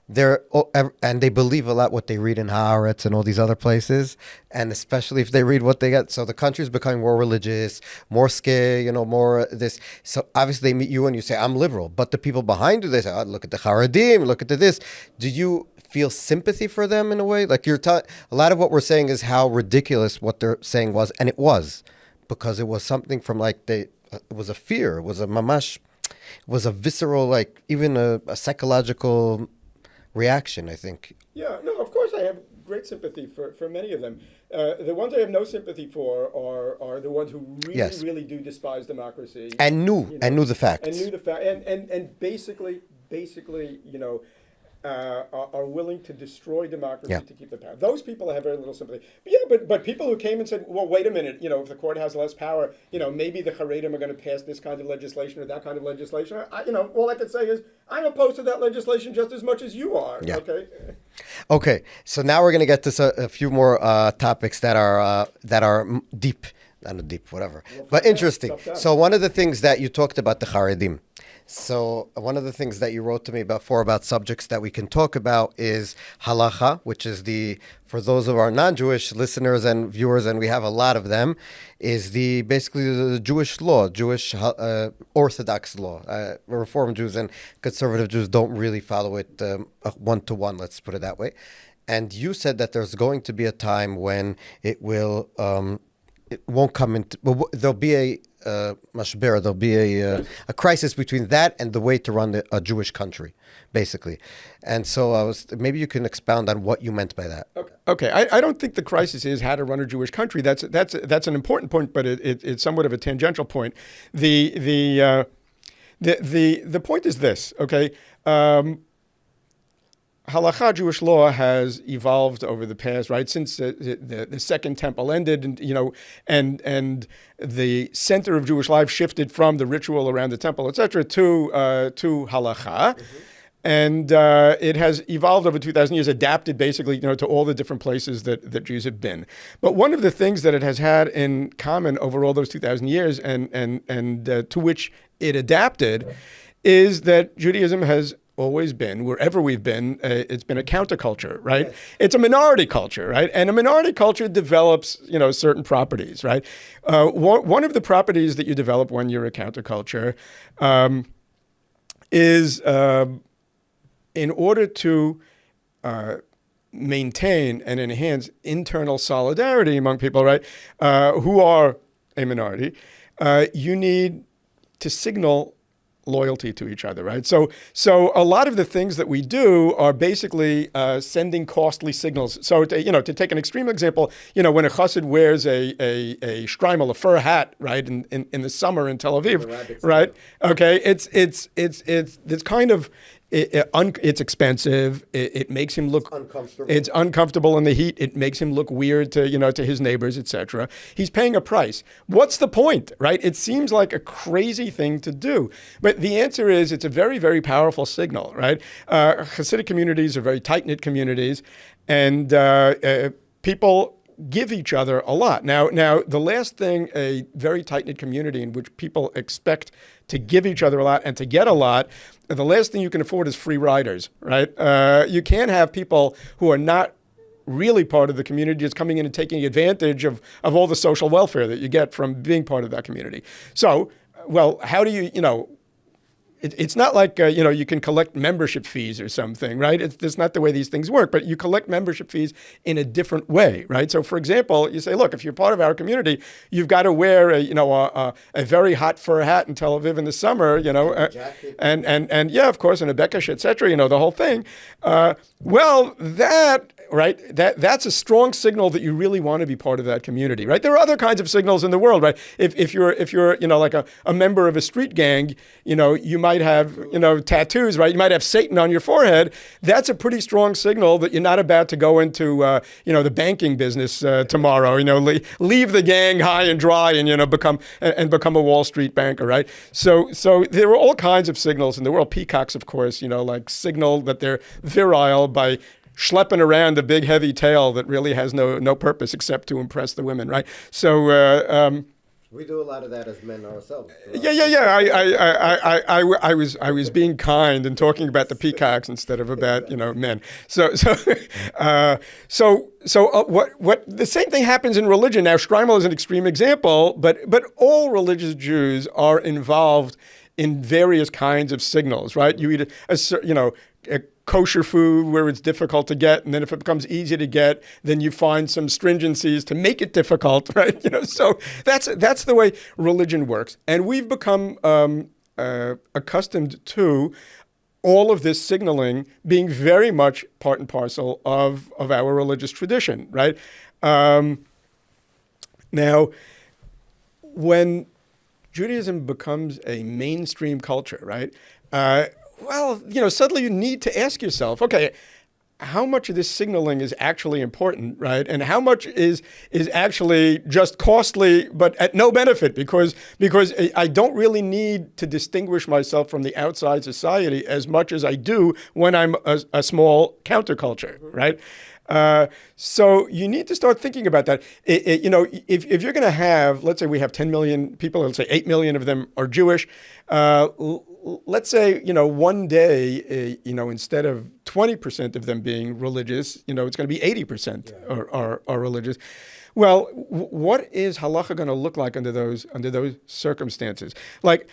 and they believe a lot what they read in Haaretz and all these other places, and especially if they read what they get. So the country is becoming more religious, more scared, more this. So obviously they meet you and you say, I'm liberal. But the people behind you, they say, oh, look at the Haredim, look at this. Do you feel sympathy for them in a way? Like a lot of what we're saying is how ridiculous what they're saying was, and it was, because it was something from it was a fear, it was a mamash, it was a visceral, like even a psychological reaction, I think. Yeah, no, of course I have great sympathy for many of them. The ones I have no sympathy for are the ones who really do despise democracy. And knew the facts. And basically, are willing to destroy democracy to keep the power. Those people I have very little sympathy. But people who came and said, well, wait a minute, if the court has less power, maybe the Haredim are going to pass this kind of legislation or that kind of legislation. All I can say is I'm opposed to that legislation just as much as you are. Yeah. Okay. So now we're going to get to a few more topics that are deep. Not deep, whatever, but interesting. So one of the things that you talked about, the Haredim. So one of the things that you wrote to me about subjects that we can talk about is halaka, which is for those of our non-Jewish listeners and viewers, and we have a lot of them, is basically the Jewish law, Jewish Orthodox law. Reform Jews and conservative Jews don't really follow it one-to-one, let's put it that way. And you said that there's going to be a time when it will... it won't come into. Well, there'll be a mashber. There'll be a crisis between that and the way to run a Jewish country, basically. And so maybe you can expound on what you meant by that. Okay. I don't think the crisis is how to run a Jewish country. That's an important point, but it's somewhat of a tangential point. The point is this. Okay. Halakha, Jewish law, has evolved over the past, right, since the Second Temple ended, and the center of Jewish life shifted from the ritual around the temple, etc., to halakha, and it has evolved over 2,000 years, adapted basically, to all the different places that Jews have been. But one of the things that it has had in common over all those 2,000 years, and to which it adapted, is that Judaism has always been, wherever we've been, it's been a counterculture, right? Yes. It's a minority culture, right? And a minority culture develops, certain properties, right? One of the properties that you develop when you're a counterculture is in order to maintain and enhance internal solidarity among people, right, who are a minority, you need to signal loyalty to each other, right? So a lot of the things that we do are basically sending costly signals. So to take an extreme example, when a chassid wears a shtreimel, a fur hat, right, in the summer in Tel Aviv, right? Okay, it's kind of it's expensive. It makes him look uncomfortable. It's uncomfortable in the heat. It makes him look weird to his neighbors, etc. He's paying a price. What's the point, right? It seems like a crazy thing to do, but the answer is it's a very, very powerful signal, right? Hasidic communities are very tight-knit communities, and people give each other a lot. Now, the last thing a very tight-knit community in which people expect to give each other a lot and to get a lot, the last thing you can afford is free riders, right? You can't have people who are not really part of the community just coming in and taking advantage of all the social welfare that you get from being part of that community. So, well, how do you, it's not like, you can collect membership fees or something, right? That's not the way these things work, but you collect membership fees in a different way, right? So, for example, you say, look, if you're part of our community, you've got to wear a very hot fur hat in Tel Aviv in the summer, and yeah, of course, and a bekesh, et cetera, the whole thing. Well, that's a strong signal that you really want to be part of that community, right? There are other kinds of signals in the world, right? If you're like a member of a street gang, you might have tattoos, right? You might have Satan on your forehead. That's a pretty strong signal that you're not about to go into the banking business tomorrow. Leave the gang high and dry and become a Wall Street banker, right? So there are all kinds of signals in the world. Peacocks, of course, like signal that they're virile by schlepping around a big heavy tail that really has no purpose except to impress the women, right? So we do a lot of that as men ourselves. Yeah. I was being kind and talking about the peacocks instead of about men. So what the same thing happens in religion. Now, shtreimel is an extreme example, but all religious Jews are involved in various kinds of signals, right? You eat a kosher food where it's difficult to get, and then if it becomes easy to get, then you find some stringencies to make it difficult, right? So that's the way religion works, and we've become accustomed to all of this signaling being very much part and parcel of our religious tradition, right? Now, when Judaism becomes a mainstream culture, right? Suddenly you need to ask yourself, okay, how much of this signaling is actually important, right? And how much is actually just costly, but at no benefit, because I don't really need to distinguish myself from the outside society as much as I do when I'm a small counterculture, right? So you need to start thinking about that. If you're going to have, let's say we have 10 million people, let's say 8 million of them are Jewish. Let's say, one day, instead of 20% of them being religious, it's going to be 80% are religious. Well, what is halakha going to look like under those circumstances? Like,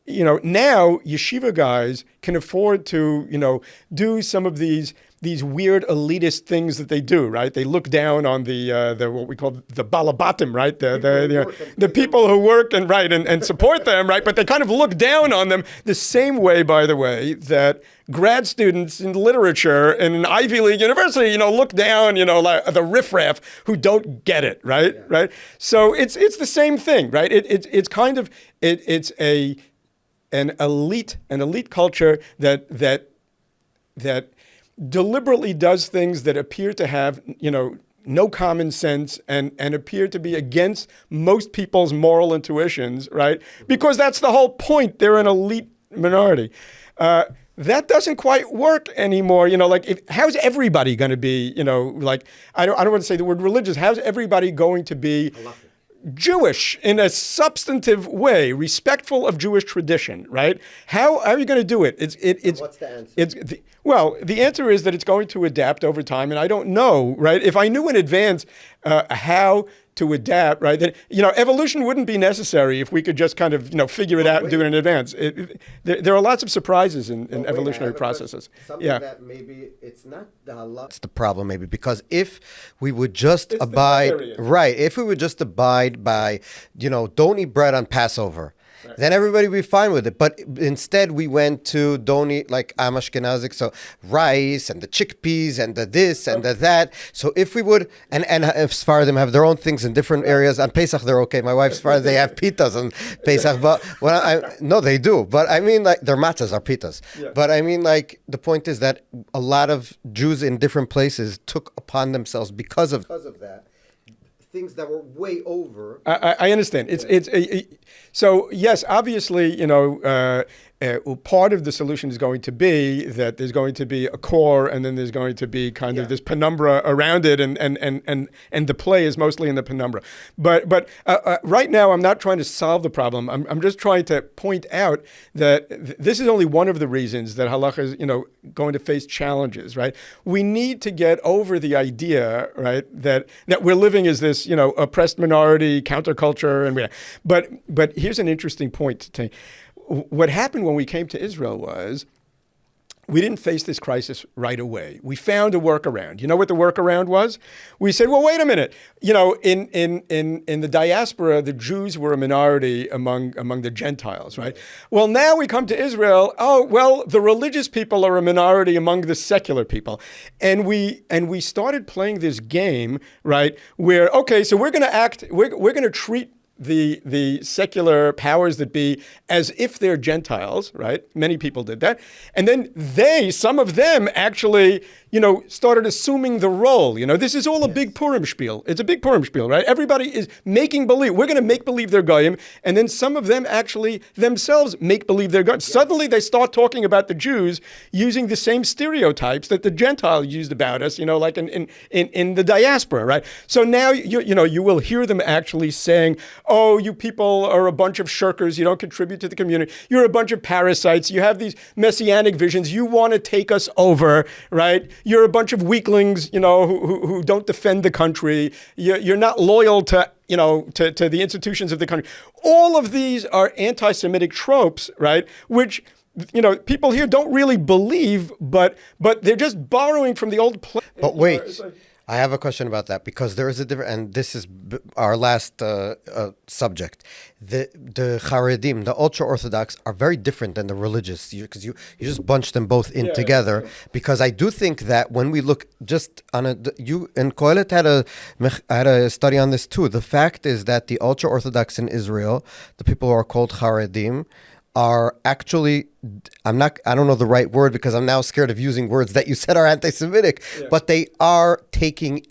now yeshiva guys can afford to, do some of these weird elitist things that they do, right? They look down on the what we call the balabatim, right? The people who work and support them, right? But they kind of look down on them the same way, by the way, that grad students in literature in an Ivy League university, look down, like the riffraff who don't get it, right? Yeah. Right? So it's the same thing, right? It's kind of it's an elite culture that deliberately does things that appear to have, no common sense and appear to be against most people's moral intuitions, right? Because that's the whole point. They're an elite minority. That doesn't quite work anymore. How's everybody going to be, I don't want to say the word religious. How's everybody going to be Jewish in a substantive way, respectful of Jewish tradition, right? How are you going to do it? What's the answer? The answer is that it's going to adapt over time, and I don't know, right? If I knew in advance how to adapt, right? That, evolution wouldn't be necessary if we could just kind of, figure it out and do it in advance. There are lots of surprises in evolutionary processes. That maybe it's not the halakha. It's the problem, maybe, because if we would just abide, if we would just abide by, don't eat bread on Passover, then everybody would be fine with it. But instead, we went to don't eat, like I'm Ashkenazic, so rice and the chickpeas and the this and the that. So if we would, and if Sephardim have their own things in different areas, on Pesach they're okay. My wife's Sephardim, they have pitas on Pesach, but no, they do. But I mean, like, their matzahs are pitas. Yeah. But I mean, like, the point is that a lot of Jews in different places took upon themselves because of that. Things that were way over. I understand. So yes, obviously, part of the solution is going to be that there's going to be a core, and then there's going to be kind of this penumbra around it, and the play is mostly in the penumbra. But right now, I'm not trying to solve the problem. I'm just trying to point out that this is only one of the reasons that halakha is, going to face challenges. Right? We need to get over the idea, right, that we're living as this, oppressed minority, counterculture, but here's an interesting point to take. What happened when we came to Israel was we didn't face this crisis right away. We found a workaround. You know what the workaround was? We said, well, wait a minute. In the diaspora, the Jews were a minority among the Gentiles, right? Well, now we come to Israel. Oh, well, the religious people are a minority among the secular people. And we started playing this game, right, where, okay, so we're going to treat the secular powers that be as if they're Gentiles, right? Many people did that. And then some of them actually, started assuming the role. This is all a big Purim spiel. It's a big Purim spiel, right? Everybody is making believe. We're going to make believe they're Goyim. And then some of them actually themselves make believe they're Goyim. Yes. Suddenly they start talking about the Jews using the same stereotypes that the Gentiles used about us, like in the diaspora, right? So now, you will hear them actually saying, oh, you people are a bunch of shirkers. You don't contribute to the community. You're a bunch of parasites. You have these messianic visions. You want to take us over, right? You're a bunch of weaklings, who don't defend the country. You're not loyal to the institutions of the country. All of these are anti-Semitic tropes, right? Which, people here don't really believe, but they're just borrowing from the old play. But wait. I have a question about that, because there is a different, and this is our last subject. The Haredim, the ultra-Orthodox, are very different than the religious, because you just bunch them both in together. Yeah. Because I do think that when we look just on you and Kohelet had a study on this too. The fact is that the ultra-Orthodox in Israel, the people who are called Haredim, are actually, I don't know the right word, because I'm now scared of using words that you said are anti-Semitic, but they are taking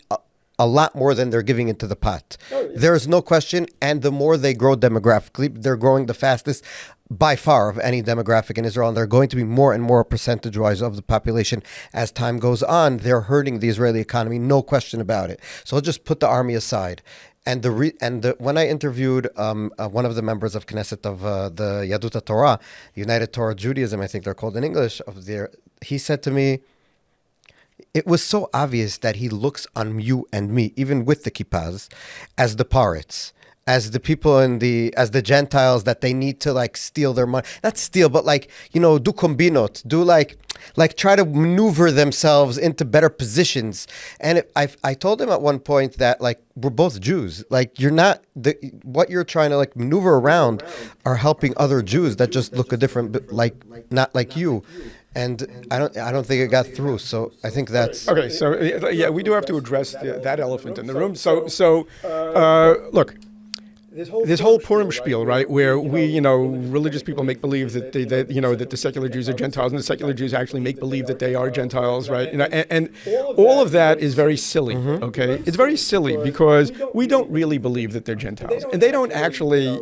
a lot more than they're giving into the pot. Oh, yeah. There is no question, and the more they grow demographically, they're growing the fastest by far of any demographic in Israel, and they're going to be more and more percentage-wise of the population as time goes on. They're hurting the Israeli economy, no question about it. So I'll just put the army aside. And when I interviewed one of the members of Knesset of the Yadut Torah, United Torah Judaism, I think they're called in English, he said to me, it was so obvious that he looks on you and me, even with the kippahs, as the pirates, as the people as the Gentiles, that they need to steal their money. Not steal, but do kombinot, do try to maneuver themselves into better positions. And I told him at one point that we're both Jews. You're not, what you're trying to maneuver around are helping other Jews that just look a different, not like you. And I don't think it got through. So I think that's okay. So yeah, we do have to address that elephant in the room. So look. This whole Purim spiel, right, where religious people make believe that that the secular Jews are Gentiles, and the secular Jews actually make believe that they are Gentiles, right? And all of that is very silly. Mm-hmm. Okay, it's very silly because we don't really believe that they're Gentiles, and they don't actually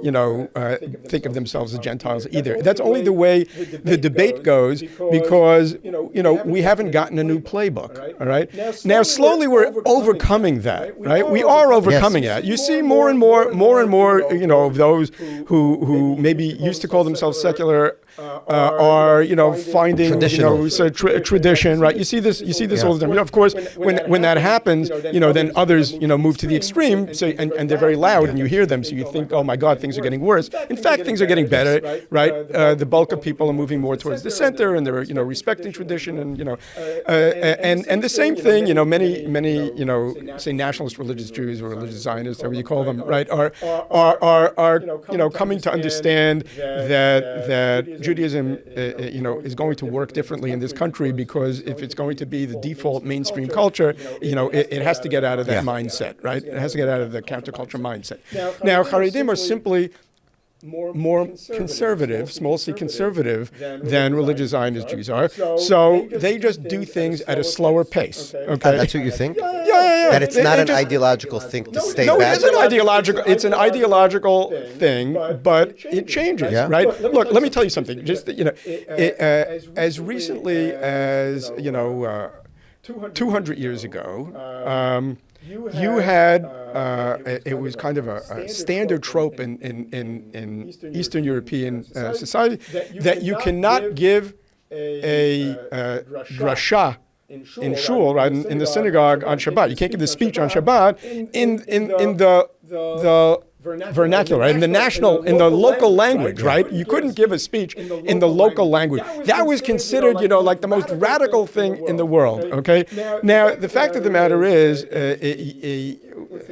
think of themselves as Gentiles either. That's only the way the debate goes, because we haven't gotten a new playbook. All right. Now slowly we're overcoming that. Right. We are overcoming that. You see more and more more, of those who maybe used to call themselves secular are, finding, tradition, right? You see this all the time. Of course, when that happens, then others, move to the extreme, and they're very loud, and you hear them, so you think, oh my God, things are getting worse. In fact, things are getting better, right? The bulk of people are moving more towards the center, and they're, respecting tradition, and and the same thing, many, say nationalist religious Jews or religious Zionists, however you call them, right, are coming to understand that Judaism, is going to work differently in this country, because if it's going to be the default mainstream culture, it has to get out of that mindset, right? It has to get out of the counterculture mindset. Now, Haredim are simply more conservative, small c conservative, than religious Zionist Jews are. So they just do things at a slower pace. Okay, that's what you think? Yeah. That it's not an ideological thing to stay back? No, it's an ideological thing, but it changes, right? Look, let me tell you something. Just, as recently as, 200 years ago, you had it was kind of a standard trope in Eastern European society that you cannot give a drasha in shul, right, in the synagogue on Shabbat. You can't give the speech on Shabbat in the vernacular, right? In the local language, right? You couldn't give a speech in the local language. That was considered, like the most radical thing in the world, okay? Now, the fact of the matter is,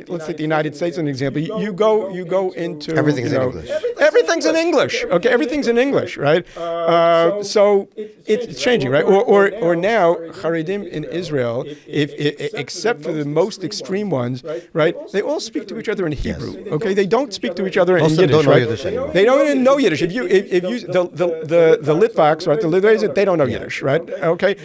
let's take the United States as an example. You go into... Everything's in English. Everything's in English, okay? Everything's in English, right? So it's changing, right? Or now, Haredim in Israel, except for the most extreme ones, right? They all speak to each other in Hebrew, okay? They don't speak to each other in Yiddish, don't know right? Yiddish anymore. They don't even know Yiddish. If you the Litvaks, right? The Lithuanians, they don't know Yiddish, right? Okay.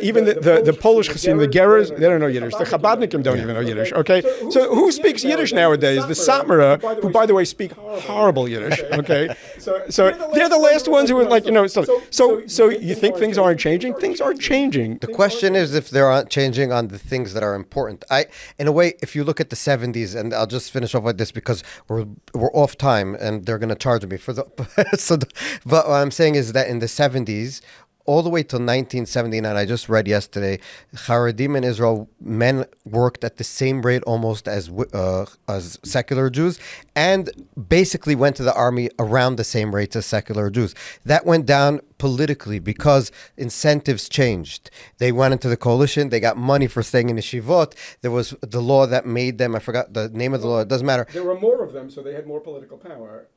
Even the Polish Hasidim, the Gerers, they don't know Yiddish. The Chabadnikim don't even know Yiddish. Okay. So who speaks Yiddish nowadays? The Satmara, who by the way speak horrible Yiddish. Okay. So they're the last ones who are like, So you think things aren't changing? Things are changing. The question is if they aren't changing on the things that are important. In a way, if you look at the 70s, and I'll just finish off with this because we're off time and they're going to charge me for the. But what I'm saying is that in the 70s, all the way till 1979, I just read yesterday, Haredim in Israel, men worked at the same rate almost as secular Jews, and basically went to the army around the same rates as secular Jews. That went down politically because incentives changed. They went into the coalition, they got money for staying in yeshivot. There was the law that made them, I forgot the name of the law, it doesn't matter. There were more of them, so they had more political power.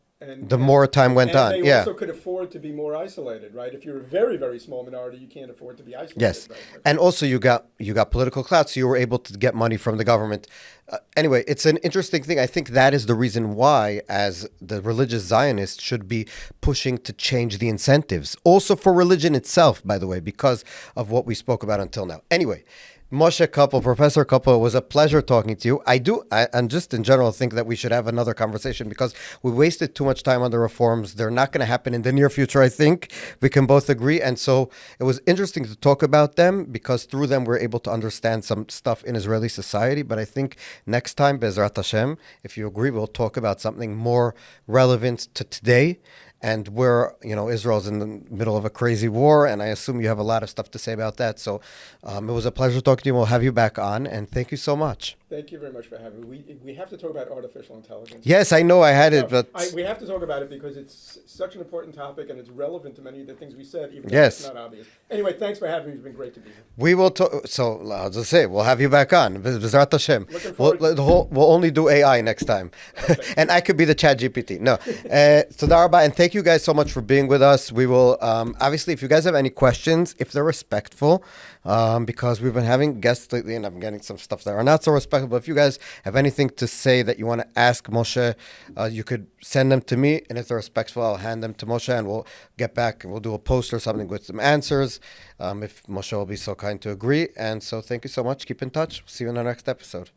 The more time went on, they also could afford to be more isolated, right? If you're a very, very small minority, you can't afford to be isolated. Yes, right? And also you got political clout, so you were able to get money from the government. Anyway, it's an interesting thing. I think that is the reason why, as the religious Zionists, should be pushing to change the incentives. Also for religion itself, by the way, because of what we spoke about until now. Anyway, Moshe Koppel, Professor Koppel, it was a pleasure talking to you. And just in general think that we should have another conversation because we wasted too much time on the reforms. They're not going to happen in the near future, I think. We can both agree. And so it was interesting to talk about them because through them we're able to understand some stuff in Israeli society. But I think next time, Be'ezrat Hashem, if you agree, we'll talk about something more relevant to today. And we're, Israel's in the middle of a crazy war, and I assume you have a lot of stuff to say about that. So it was a pleasure talking to you. We'll have you back on, and thank you so much. Thank you very much for having me. We have to talk about artificial intelligence. Yes, I know I had it, but... we have to talk about it because it's such an important topic, and it's relevant to many of the things we said, even though it's not obvious. Anyway, thanks for having me. It's been great to be here. We will talk... So, I'll just say, we'll have you back on. B'ezrat Hashem. Looking forward we'll only do AI next time. Okay. And I could be the Chat GPT. No. Toda rabba, and thank you guys so much for being with us. We will... obviously, if you guys have any questions, if they're respectful, because we've been having guests lately, and I'm getting some stuff that are not so respectful. But if you guys have anything to say that you want to ask Moshe, you could send them to me, and if they're respectful, I'll hand them to Moshe, and we'll get back and we'll do a post or something with some answers, if Moshe will be so kind to agree. And so thank you so much. Keep in touch. See you in the next episode.